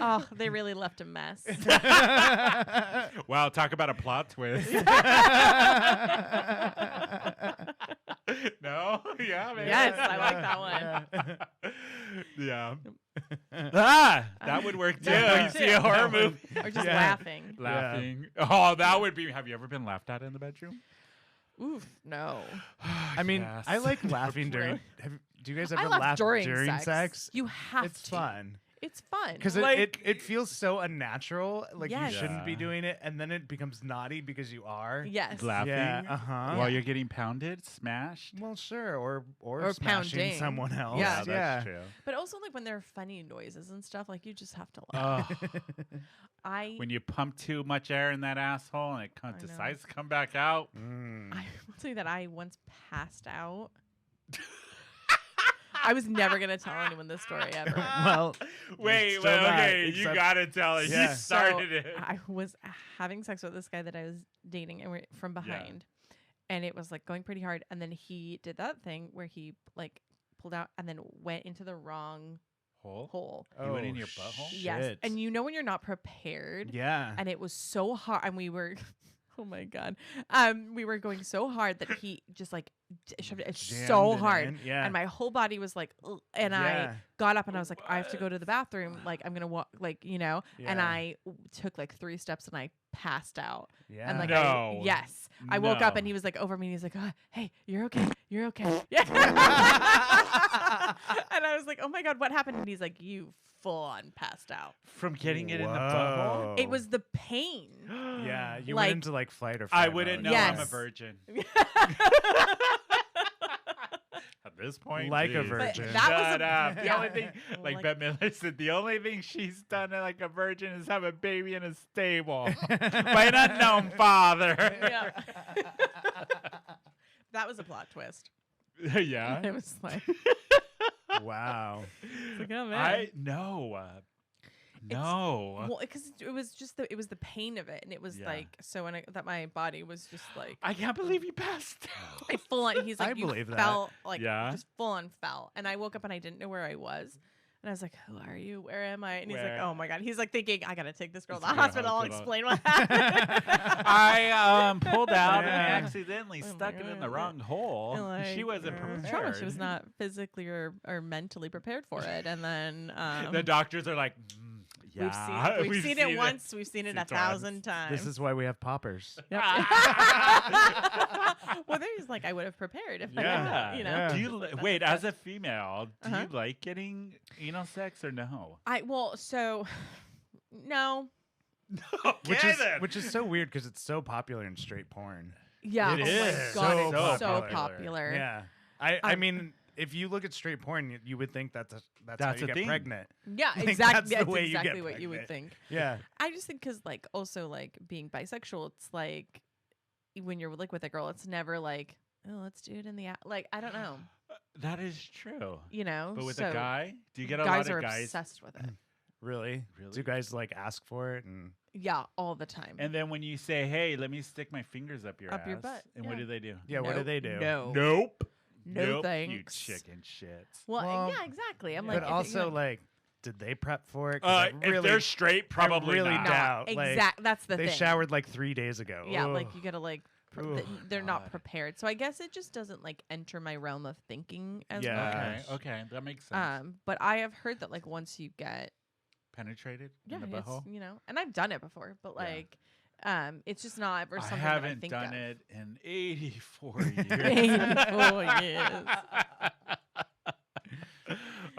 Oh, they really left a mess. Wow, talk about a plot twist. No? Yeah, man. Yes, I like that one. Yeah. That would work too. That would You work see too. a horror movie. Or just laughing. Laughing. Oh, that would be. Have you ever been laughed at in the bedroom? Oof, no. I mean, Yes. I like laughing during. Do you guys I ever laugh laugh during sex? You have It's to. fun. It's fun. Because it feels so unnatural. Like Yes. you shouldn't be doing it, and then it becomes naughty because you are. Yes. Laughing. Yeah. While you're getting pounded, smashed. Well, sure, or smashing pounding. someone else. Yeah. That's true. But also, like when there are funny noises and stuff, like you just have to laugh. When you pump too much air in that asshole and it I know. decides to come back out. I will tell you that I once passed out. I was never gonna tell anyone this story ever. Well, wait, still not, okay, you except- gotta tell it. Yeah. You started So, it. I was having sex with this guy that I was dating, and we're from behind, and it was like going pretty hard. And then he did that thing where he like pulled out and then went into the wrong hole. You went in your butthole? Yes, Shit. and you know when you're not prepared. Yeah. And it was so hard, and we were. Oh my god. We were going so hard that he just like shoved it Jammed so it hard. in, yeah. And my whole body was like, ugh, and I Yeah. got up and I was like, I have to go to the bathroom. Like I'm gonna walk, like and Yeah. I took like 3 steps and I passed out. Yeah. And like No. yes, I woke up No. and he was like over me. And he's like, hey, you're okay. You're okay. Yeah. And I was like, oh my god, what happened? And he's like, you full on passed out. From getting it in the Whoa. butthole? It was the pain. Yeah, you Like- went into like flight or fight. I wouldn't know mode. I'm a Yes. virgin. At this point, Like a geez. virgin. But that was Shut a- up. The yeah. only thing, like Like- Bette Midler said, the only thing she's done like a virgin is have a baby in a stable by an unknown father. Yeah. That was a plot twist. Yeah. It was like, Wow. it's like, oh man. I no. No. Well, because it was just it was the pain of it, and it was Yeah. like so when that my body was just like I can't believe you passed out. I full on. He's like, I you believe that. fell like Yeah. just full on fell, and I woke up and I didn't know where I was. And I was like, who are you? Where am I? And he's like, Where? oh my God. He's like thinking, I got to take this girl to the Let's go to hospital. I'll hospital. explain what happened. I pulled out and Yeah. accidentally Oh my stuck it in the God. wrong hole. And, like, She wasn't it was prepared. trauma. She was not physically or mentally prepared for it. And then The doctors are like, yeah, we've seen it once. We've seen it Seen 1,000 times. This is why we have poppers. Yep. Well, there's like I would have prepared if Yeah. I, you know. Yeah. Do you wait as a female? Do Uh-huh. you like getting anal sex or no? So no. Which is so weird because it's so popular in straight porn. Yeah. It oh is. my God, So it's so popular. popular. Yeah. I mean, if you look at straight porn, you would think that's That's how a you get thing. pregnant. Yeah, I think exactly. that's the That's way you get exactly what you would pregnant. think. Yeah. I just think because like also like being bisexual, it's like when you're like with a girl, it's never like, oh, let's do it in the like I don't know, That is true. you know. But with so a guy, do you get a guys lot are of guys? obsessed with it. Really? Do you guys like ask for it? And Yeah, all the time. And then when you say, "Hey, let me stick my fingers up your Up ass," your butt, and what yeah. do they do? yeah, what do they do? No. Nope. No nope, thanks. You chicken shits. Well, yeah, exactly. I'm like, but if it- also you know, like, did they prep for it? 'Cause I If they're straight, probably I really not. doubt. Exact- that's the they thing. showered like 3 days ago. yeah, Ugh. like you gotta like, Ugh, they're not God. prepared. So I guess it just doesn't like enter my realm of thinking as Yeah. much. Okay, that makes sense. But I have heard that like once you get Penetrated in the it's, butthole. you know, and I've done it before, but Yeah. like, it's just not ever I something that I haven't think done of. it in 84 years. 84 years.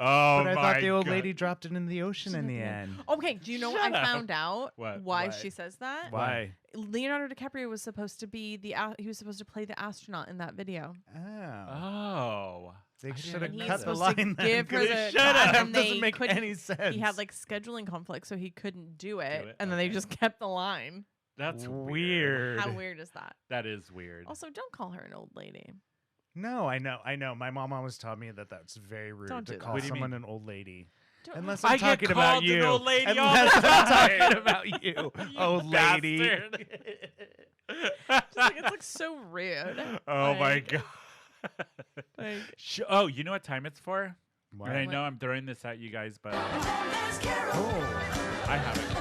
Oh But I my thought the old God. lady dropped it in the ocean in the end. Okay, do you know Shut I up. found out What? why What? she says that? Why? Leonardo DiCaprio was supposed to be he was supposed to play the astronaut in that video. Oh. They I should didn't have know cut that. the supposed to line then. give her 'cause the it shut up. and they Doesn't make couldn't- any sense. He had like scheduling conflicts, so he couldn't do it, it? and then they Okay. just kept the line. That's weird. How weird is that? That is weird. Also, don't call her an old lady. No, I know. My mom always taught me that that's very rude Don't to do that. call What do you someone mean? an old lady. Don't- Unless I I'm get talking about called an you. old lady all Unless the I'm time. talking about you, You old lady. bastard. Just like, it's like so rude. Oh my Like, God. like- Oh, you know what time it's for? What? And I What? know I'm throwing this at you guys, but Oh. I have it. Oh,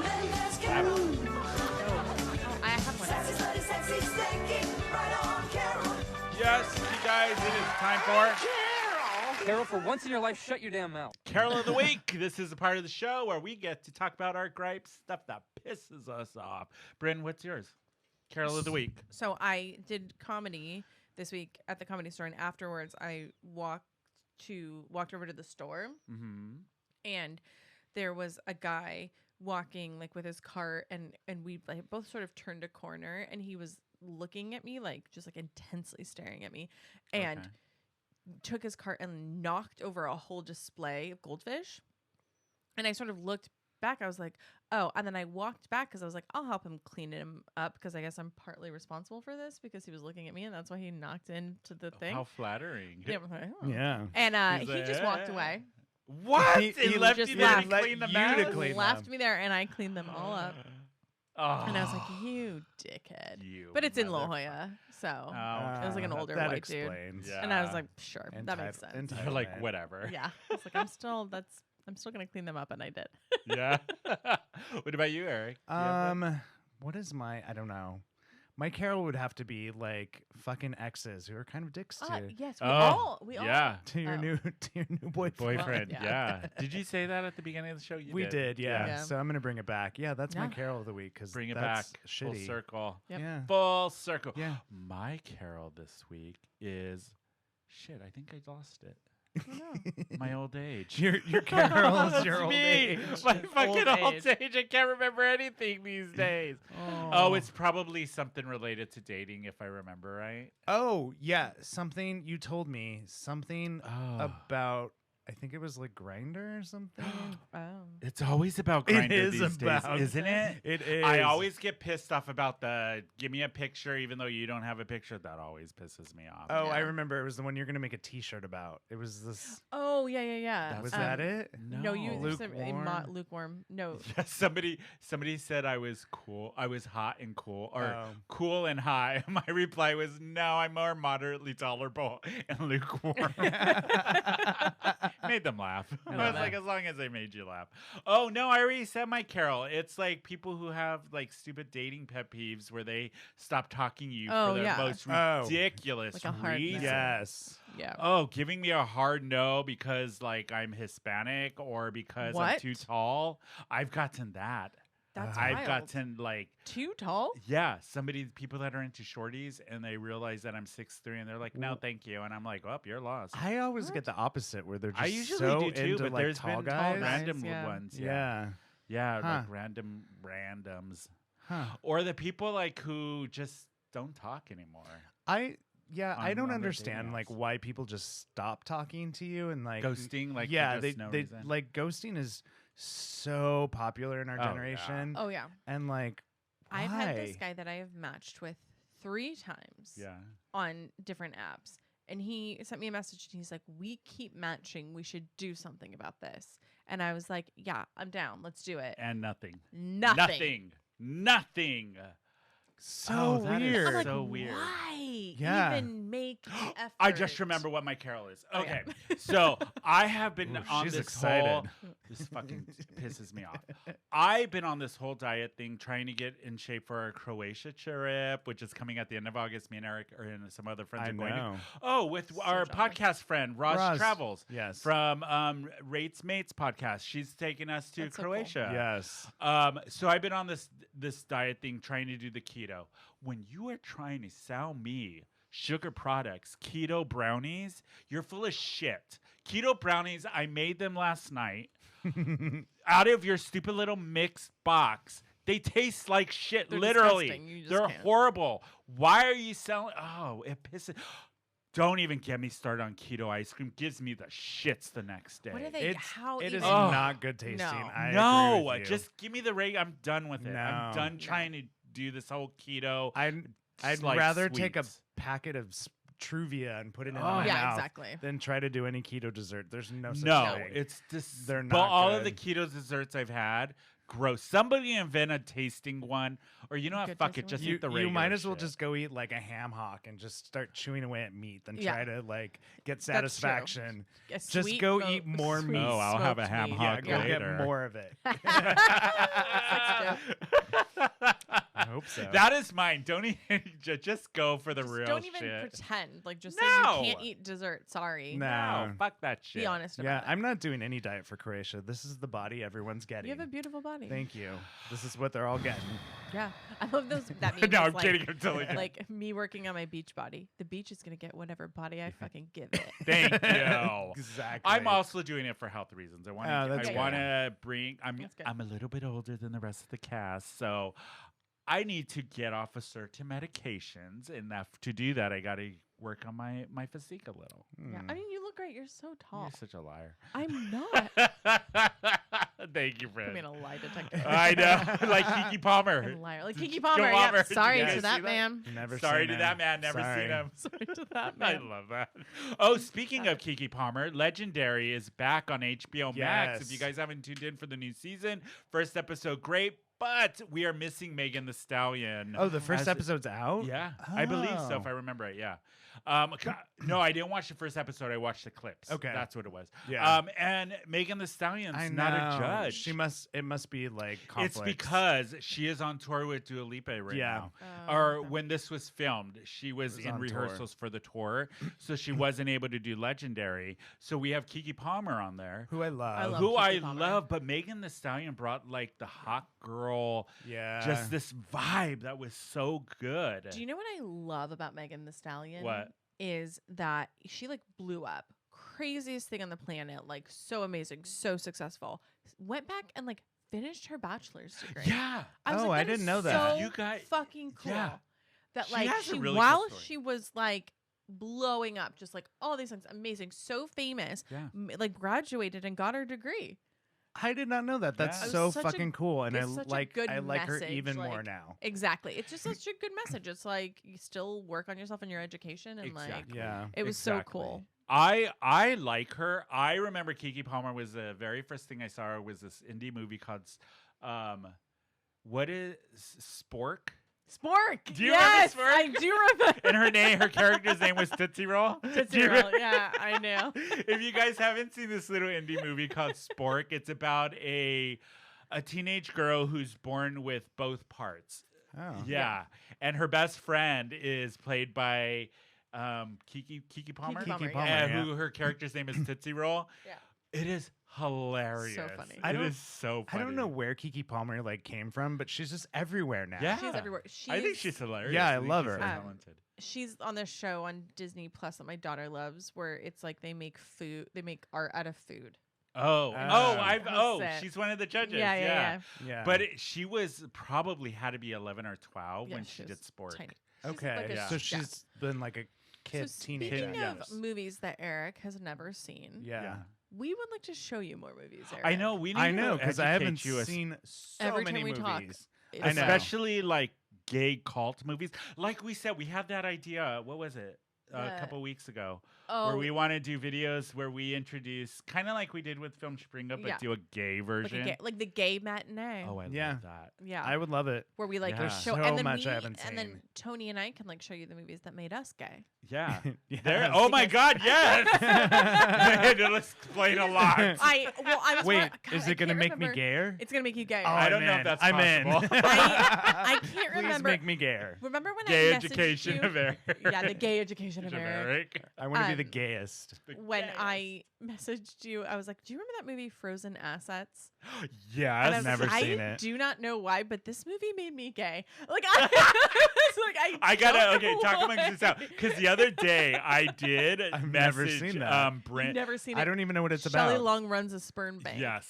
I have one. Yes, you guys, it is time for Carol, for once in your life, shut your damn mouth. Carol of the Week. This is a part of the show where we get to talk about our gripes, stuff that pisses us off. Brynne, what's yours? Carol of the Week. So I did comedy this week at the Comedy Store, and afterwards I walked over to the store, Mm-hmm. and there was a guy walking like with his cart, and we like both sort of turned a corner, and he was looking at me like just like intensely staring at me, and Okay. took his cart and knocked over a whole display of goldfish. And I sort of looked back. I was like, oh. And then I walked back because I was like, I'll help him clean him up because I guess I'm partly responsible for this because he was looking at me and that's why he knocked into the thing. How flattering. Yeah, I was like, oh. Yeah. And He's he like, just walked away. What? He He left just you there to left clean them you out? to clean left them. me there and I cleaned them all up. Oh, And I was like, you dickhead. you But it's in La motherfucker. Jolla. So. Oh, It was like an older that white dude. explains. Yeah. And I was like, sure, that makes Entitle- sense. You're like, entitlement. whatever. Yeah. I was like, I'm still going to clean them up. And I did. Yeah. What about you, Eric? Do you have one? What is my? I don't know. My Carol would have to be like fucking exes who are kind of dicks to Yes, Oh, we all. yeah. to your Oh. new boyfriend. Boyfriend. yeah. Yeah. Did you say that at the beginning of the show? You We did, yeah. Yeah. So I'm gonna bring it back. Yeah, that's my Yeah. Carol of the week because Bring it back. that's Full shitty. circle. Yep. Yeah. Full circle. Yeah. My Carol this week is shit. I think I lost it. Oh, My old age. Your Carol is That's your old me. age. My fucking old age. age. I can't remember anything these days. Oh, it's probably something related to dating, if I remember right. Oh yeah, something you told me something Oh. about. I think it was like Grinder or something. Oh. It's always about It Grindr is these about- days, isn't it? It is. I always get pissed off about the give me a picture even though you don't have a picture. That always pisses me off. Oh, I Yeah. remember. It was the one you're gonna make a T-shirt about. It was this. Oh, yeah. Was that it? No, you said Lukewarm? lukewarm. No. Yeah, somebody said I was cool. I was hot and cool, or Oh. cool and high. My reply was, no, I'm more moderately tolerable and lukewarm. Made them laugh. I was like, as long as I made you laugh. Oh no, I already said my Carol. It's like people who have like stupid dating pet peeves where they stop talking to you Oh, for the yeah. most Oh. ridiculous Like a hard no. reason. Yes. Yeah. Oh, giving me a hard no because like I'm Hispanic or because I'm What? too tall. I've gotten that. That's I've wild. gotten like Too tall? yeah, people that are into shorties and they realize that I'm 6'3" and they're like, no, thank you, and I'm like, well, you're lost. I always get the opposite where they're just I usually so do too, into but like there's tall been guys. tall random Yeah. ones. Yeah. Yeah, Huh. like random randoms, Huh. or the people like who just don't talk anymore. I on don't their understand dating like apps. why people just stop talking to you and like Ghosting, like, for yeah, just they no they reason. like ghosting is so popular in our Oh, yeah. generation. Oh, yeah. And like why? I've had this guy that I have matched with 3 times Yeah. on different apps. And he sent me a message and he's like, we keep matching. We should do something about this. And I was like, yeah, I'm down. Let's do it. And nothing. Nothing. Nothing. So that is weird. I'm like, so weird. why Yeah. even make the effort? I just remember what my Carol is. Oh, Okay, yeah. so I have been Ooh, on she's this excited. whole. This fucking pisses me off. I've been on this whole diet thing, trying to get in shape for our Croatia trip, which is coming at the end of August. Me and Eric and some other friends I are going. know. Oh, with our jealous. podcast friend Roz Travels. Yes. From Rates Mates podcast. She's taking us to That's so cool. Croatia. Yes. So I've been on this diet thing, trying to do the keto. When you are trying to sell me sugar products, keto brownies, you're full of shit. Keto brownies, I made them last night out of your stupid little mixed box. They taste like shit, They're literally. disgusting. You just They're can't. horrible. Why are you selling? Oh, it pisses. Don't even get me started on keto ice cream. Gives me the shits the next day. What are they? It is even? not good tasting. No. I agree No, with you. just give me the rate. I'm done with it. I'm No. done trying to do this whole keto. I'd like rather take a sweets. packet of Truvia and put it in Oh. my Yeah, mouth exactly. than try to do any keto dessert. There's no such No, thing. it's just They're But not all of the good. keto desserts I've had, gross. Somebody invent a tasting one, or you know what? Good Fuck it, tasting just one? eat the regular. You might as well shit. just go eat like a ham hock and just start chewing away at meat than Yeah. try to like get That's true. satisfaction. A Just sweet go mo- eat more sweet meat. Oh, I'll have a smoked ham meat. Yeah, hock go later. get more of it. I hope so. That is mine. Don't even just go for the Just real don't even shit. pretend. Like, just No. say you can't eat dessert. Sorry. No. Fuck that shit. Be honest Yeah, about it. I'm not doing any diet for Croatia. This is the body everyone's getting. You have a beautiful body. Thank you. This is what they're all getting. Yeah, I love those. That meme No, is I'm like, kidding. I'm totally kidding. like me working on my beach body. The beach is gonna get whatever body I fucking give it. Thank you. Exactly. I'm also doing it for health reasons. I want Oh, to. that's I good. want to bring. That's good. I'm a little bit older than the rest of the cast, so I need to get off of certain medications, and to do that, I got to work on my physique a little. Yeah, I mean, you look great. You're so tall. You're such a liar. I'm not. Thank you, I friend. mean, a lie detector. I know, like Kiki Palmer. I'm a liar. Like Did Kiki you Palmer. go Yeah. over? Did Sorry you to guys that see man. Never Sorry seen to him. that man. Never Sorry. seen him. Sorry to that I man. love that. Oh, speaking of Kiki Palmer, Legendary is back on HBO Max. If Yes. you guys haven't tuned in for the new season, first episode, great. But we are missing Megan the Stallion. Oh, the first as- episode's out? Yeah, I believe so, if Oh. I remember it. Yeah. No, I didn't watch the first episode. I watched the clips. Okay. That's what it was. Yeah. And Megan the Stallion's I not a know. judge. It must be like conflict. It's because she is on tour with Dua Lipa right Yeah. now. Oh, Or okay. when this was filmed, she was was in on tour. rehearsals for the tour, so she wasn't able to do Legendary. So we have Kiki Palmer on there, who I love. I love who I Kiki Palmer. love. But Megan the Stallion brought like the hot girl, Yeah. just this vibe that was so good. Do you know what I love about Megan the Stallion? What? Is that she like blew up. Craziest thing on the planet. Like so amazing, so successful. Went back and like finished her bachelor's degree. Yeah. I was Oh, like, I that is didn't know that. So You guys- fucking cool. yeah. That She like has a she really cool while story. she was like blowing up, just like all these things, amazing, so famous. Yeah. Like graduated and got her degree. I did not know that. That's Yeah. It was so such a- fucking cool, and I it's such a like good I like her message, even more like, now. Exactly. It's just such a good message. It's like you still work on yourself and your education, and like Exactly. Yeah. it was so Exactly. cool. I like her. I remember Kiki Palmer was the very first thing I saw her was this indie movie called what is Spork? Spork. Do you remember yes, Spork? I do remember. And her character's name was Tootsie Roll. Tootsie Do you Roll, remember? yeah, I know. If you guys haven't seen this little indie movie called Spork, it's about a teenage girl who's born with both parts. Oh. Yeah. And her best friend is played by Kiki Palmer, Kiki Palmer, yeah. who her character's name is Tootsie Roll. Yeah. It is hilarious. funny. I It don't- is so I funny. don't know where Kiki Palmer like came from, but she's just everywhere now. Yeah. She's everywhere. I think she's hilarious. Yeah, I think love she's her. so Um, talented. She's on this show on Disney Plus that my daughter loves, where it's like they make art out of food. She's one of the judges. Yeah. Yeah. But she was probably had to be 11 or 12 Yeah, when she she did was sport. tiny. She's okay. like a Yeah. So chef. she's been like a kid, So teenager. speaking of Yes. movies that Eric has never seen, Yeah. we would like to show you more movies. Eric. I know. We need I know to because I haven't educate you seen so Every many time we movies. talk, I know. especially like gay cult movies. Like we said, we had that idea. What was it? a couple weeks ago. Oh. Where we want to do videos where we introduce, kind of like we did with Film Springa, but do a gay version. Like the gay matinee. Oh, I love that. Yeah. I would love it. Where we like There's show so and then much I haven't and seen. then Tony and I can like show you the movies that made us gay. Yeah. Yes. There. Oh my God! Yes. It'll explain a lot. I was Wait, God, is I it gonna can't make me remember. gayer? It's gonna make you gay. Oh, I don't know if that's I'm possible. in. I can't Please remember. make me gayer. Remember when Gay I messaged education you? of Eric. Yeah, the gay education of Eric. I want to be the gayest. When I messaged you, I was like, "Do you remember that movie Frozen Assets?" Yes. And I was never like, seen I it. do not know why, but this movie made me gay. Like I gotta don't know talk amongst this out because the other day I did I've message never seen that. Brynne. You've never seen it. I don't even know what it's Shelley about. Long runs a sperm bank. Yes.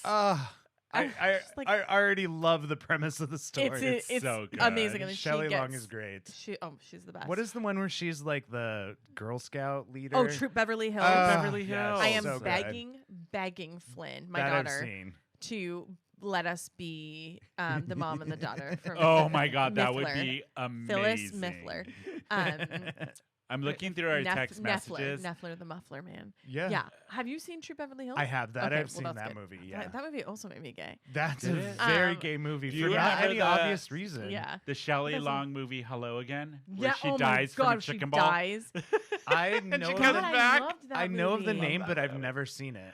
I like- I already love the premise of the story. It's so good. amazing. And then Shelley she Long gets- is great. She's the best. What is the one where she's like the Girl Scout leader? Oh, Troop Beverly Hills. Beverly yes, Hills. I am so good. begging Flynn, my That I've daughter, seen. to let us be the mom and the daughter. For Oh my God, that would Miffler. be Phyllis amazing. Miffler. I'm looking through our text messages. Neffler, the muffler man. Yeah. Yeah. Have you seen True Beverly Hills? I have that. Okay, I've well, seen that's that good. movie. Yeah. That movie also made me gay. That's Did a it? very gay movie do for you not remember any the- obvious reason. Yeah. The Shelley Doesn't- Long movie Hello Again, where Yeah. she Oh dies my God, from a chicken she ball. dies. I know. she of comes the- back. I loved that I know of the movie. name, but I've never seen it.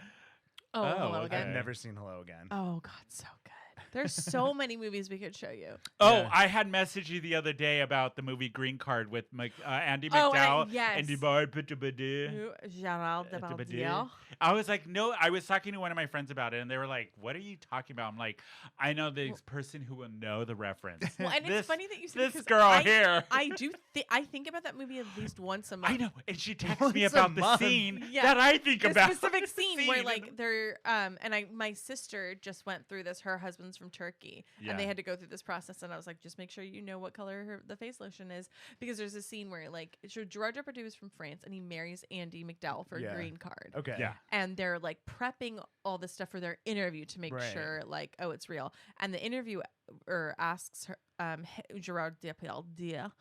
Oh, Hello okay. Again. I've never seen Hello Again. Oh God, so good. There's so many movies we could show you. Oh, Yeah. I had messaged you the other day about the movie Green Card with Andy Oh, McDowell yes. and DeBar Pitubadu. Who? Gerald Depardieu. I was like, no, I was talking to one of my friends about it, and they were like, what are you talking about? I'm like, I know this person who will know the reference. Well, and This- it's funny that you said this because girl here. I do. I think about that movie at least once a month. I know, and she texts me Once a about the month. scene Yeah. that I think The about. specific scene where Scene. like they're my sister just went through this. Her husband's from Turkey, and they Yeah. had to go through this process. And I was like, just make sure you know what color the face lotion is, because there's a scene where like Gerard Depardieu is from France and he marries Andy McDowell for Yeah. a green card. Okay. Yeah. And they're like prepping all this stuff for their interview to make Right. sure like, oh, it's real. And the interviewer asks her Gerard Depardieu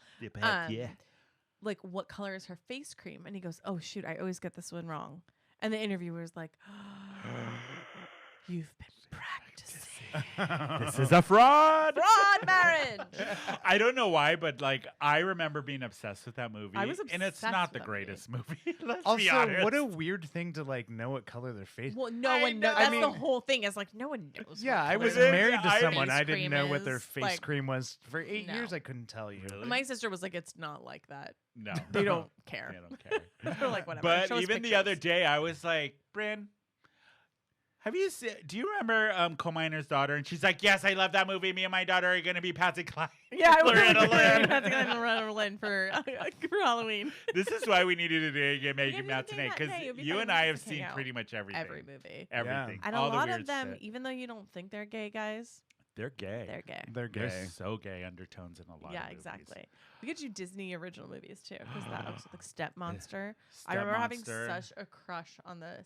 like, what color is her face cream? And he goes, oh shoot, I always get this one wrong. And the interviewer's like, you've been practicing. This is a fraud. Fraud marriage. I don't know why, but like I remember being obsessed with that movie. I was and it's obsessed not with the that movie. greatest movie. Let's be Also, honest. what a weird thing to like know what color their face. Well, no I one know. knows. That's I the mean- whole thing. Is like no one knows. Yeah, what I was color married to I- someone. face I didn't cream know what their is. face Like, cream was for 8 No. years. I couldn't tell you. Really? My sister was like, it's not like that. No. They don't care. They don't care. They're like, whatever. But Show us even the other pictures. day, I was like, Brynne, have you seen? Do you remember Coal Miner's Daughter? And she's like, yes, I love that movie. Me and my daughter are going to be Patsy Cline. Yeah, I was Loretta like, Lynn. that's gonna run Lynn for Halloween. This is why we needed to do a Make Yeah, It Matinee, because Matinee. It'd be you fun and to I have just hang seen out. pretty much everything. Every movie. Everything. And All a the lot weird of them, shit. even though you don't think they're gay guys, They're gay. they're gay. They're gay. There's so gay undertones in a lot Yeah, of movies. exactly. We could do Disney original movies too, because that was like Step Eh, Monster. I Step remember having Monster. such a crush on the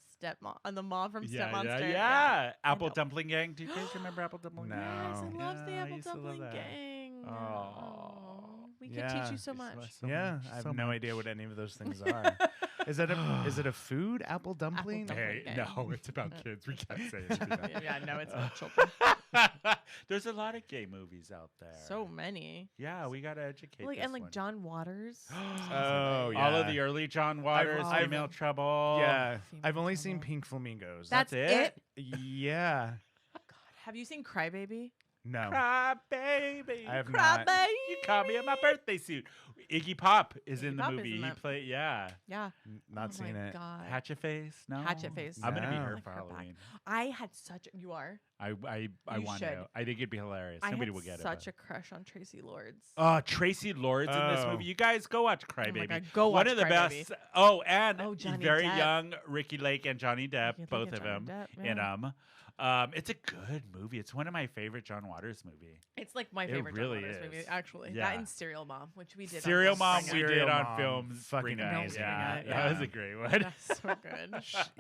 on the mom from Yeah, Step Monster. yeah. Apple know. Dumpling Gang. Do you guys remember Apple Dumpling Gang? Yes, I No. love the Yeah, I Apple used to love Dumpling that. Gang. Oh. We could Yeah. teach you so Used to much. love so Yeah, much, I have so no much. idea what any of those things are. Is it a food? Apple dumpling? dumpling. Hey, Gang. no, it's about kids. We can't say it. Yeah, no, it's about children. There's a lot of gay movies out there. So many. Yeah, we gotta educate. Like this and like one. John Waters. Oh, yeah. All of the early John Waters, I've- Female Trouble. Yeah, Female I've only seen Trouble. Pink Flamingos. That's it. Yeah. Have you seen Crybaby? No. Cry baby. I have Crybaby. not. You caught me in my birthday suit. Iggy Pop is in Iggy the Pop is movie. in He that. played, yeah. Yeah. Not Oh seen my it. God. Hatchet Face? No. Hatchet Face. I'm gonna be No. her Like for her back. Halloween. I had such. You are. I You want should. to. I think it'd be hilarious. I Somebody had will get such it. a crush on Tracy Lords. Tracy Lords in this Oh. movie. You guys go watch Crybaby. God, go One watch of the Crybaby. best. Oh, and Oh, Johnny very Depp. young Ricky Lake and Johnny Depp, Ricky Lake both and of Johnny them Depp, in yeah. them. It's a good movie. It's one of my favorite John Waters movie. It's like my It favorite John really Waters is. movie, actually. Yeah. That and Serial Mom, which we did. Serial on Mom, Film we Spring did Night. on Mom, Film fucking Spring Night. amazing. Yeah, Yeah. that was a great one. That's so good.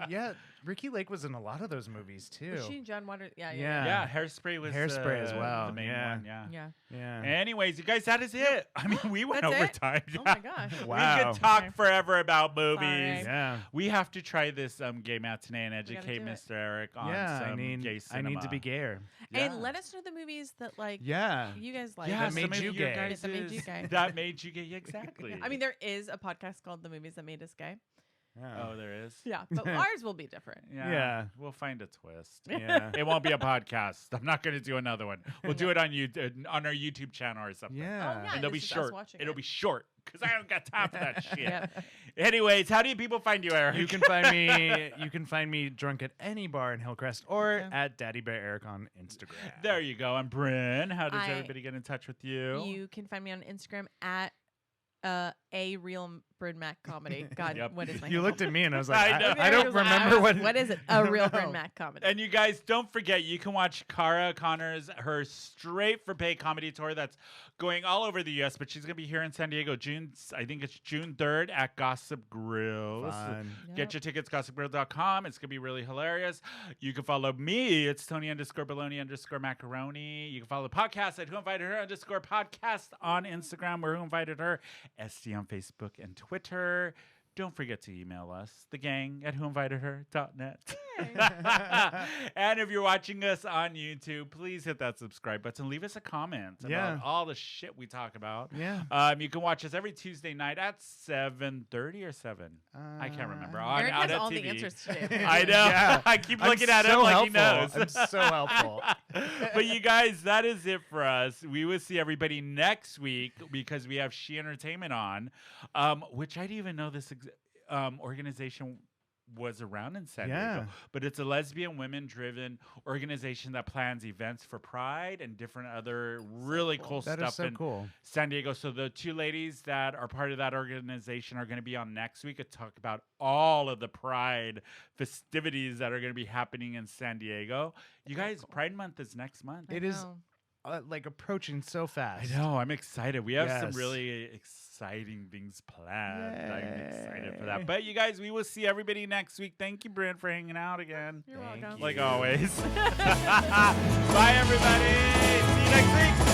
Yeah, Ricky Lake was in a lot of those movies too. Was she John Waters? Yeah. Yeah, Hairspray was Hairspray as well. the main Yeah. one. Yeah. Yeah. Yeah. Anyways, you guys, that is it. I mean, we went That's over it? time. Oh my gosh. We Wow. could talk Okay. forever about movies. Sorry. Yeah. We have to try this gay matinee and gotta educate do it. Mr. Eric on Yeah, some I need gay I cinema. need to be gayer. And let us know the movies that like Yeah. you guys like. Yeah, That made some of you your gay. guys' That made you gay. That made you gay. Yeah, exactly. I mean, there is a podcast called The Movies That Made Us Gay. oh, there is. Yeah, but ours will be different. Yeah. We'll find a twist. Yeah. It won't be a podcast. I'm not going to do another one. We'll do it on on our YouTube channel or something. Yeah. Oh, yeah. And it'll be this is us short. watching It'll it. be short because I don't got time for that shit. Yep. Anyways, how do people find you, Eric? You can find me. You can find me drunk at any bar in Hillcrest or at Daddy Bear Eric on Instagram. There you go. I'm Brynne. How does I- everybody get in touch with you? You can find me on Instagram at a real Brynne Mac comedy. God, Yep. what is my You handle? looked at me and I was like, I know. I don't remember What is it? A real know. Brynne Mac comedy. And you guys, don't forget, you can watch Cara Connors, her straight for pay comedy tour that's going all over the U.S., but she's going to be here in San Diego, I think it's June 3rd at Gossip Grill. So Fun. get your tickets, gossipgrill.com. It's going to be really hilarious. You can follow me. It's Tony_Baloney_Macaroni. You can follow the podcast at Who Invited Her _podcast on Instagram, where Who Invited Her, ST on Facebook and Twitter. Don't forget to email us, thegang@whoinvitedher.net. And if you're watching us on YouTube, please hit that subscribe button. Leave us a comment about all the shit we talk about. Yeah. You can watch us every Tuesday night at 7:30 or 7. I can't remember. On Eric Out has at all TV. the answers today. I know. Yeah. I keep I'm looking at so him like helpful. he knows. I'm so helpful. But you guys, that is it for us. We will see everybody next week because we have She Entertainment on, which I didn't even know this organization was around in San Diego. But it's a lesbian women-driven organization that plans events for Pride and different other really cool That stuff is so in cool. San Diego. So the two ladies that are part of that organization are going to be on next week to talk about all of the Pride festivities that are going to be happening in San Diego. You guys, Pride Month is next month. It is like approaching so fast. I know. I'm excited. We have some Yes. really exciting things planned. I'm excited for that. But you guys, we will see everybody next week. Thank you, Brynne, for hanging out again. You're welcome. Like always. Bye, everybody. See you next week.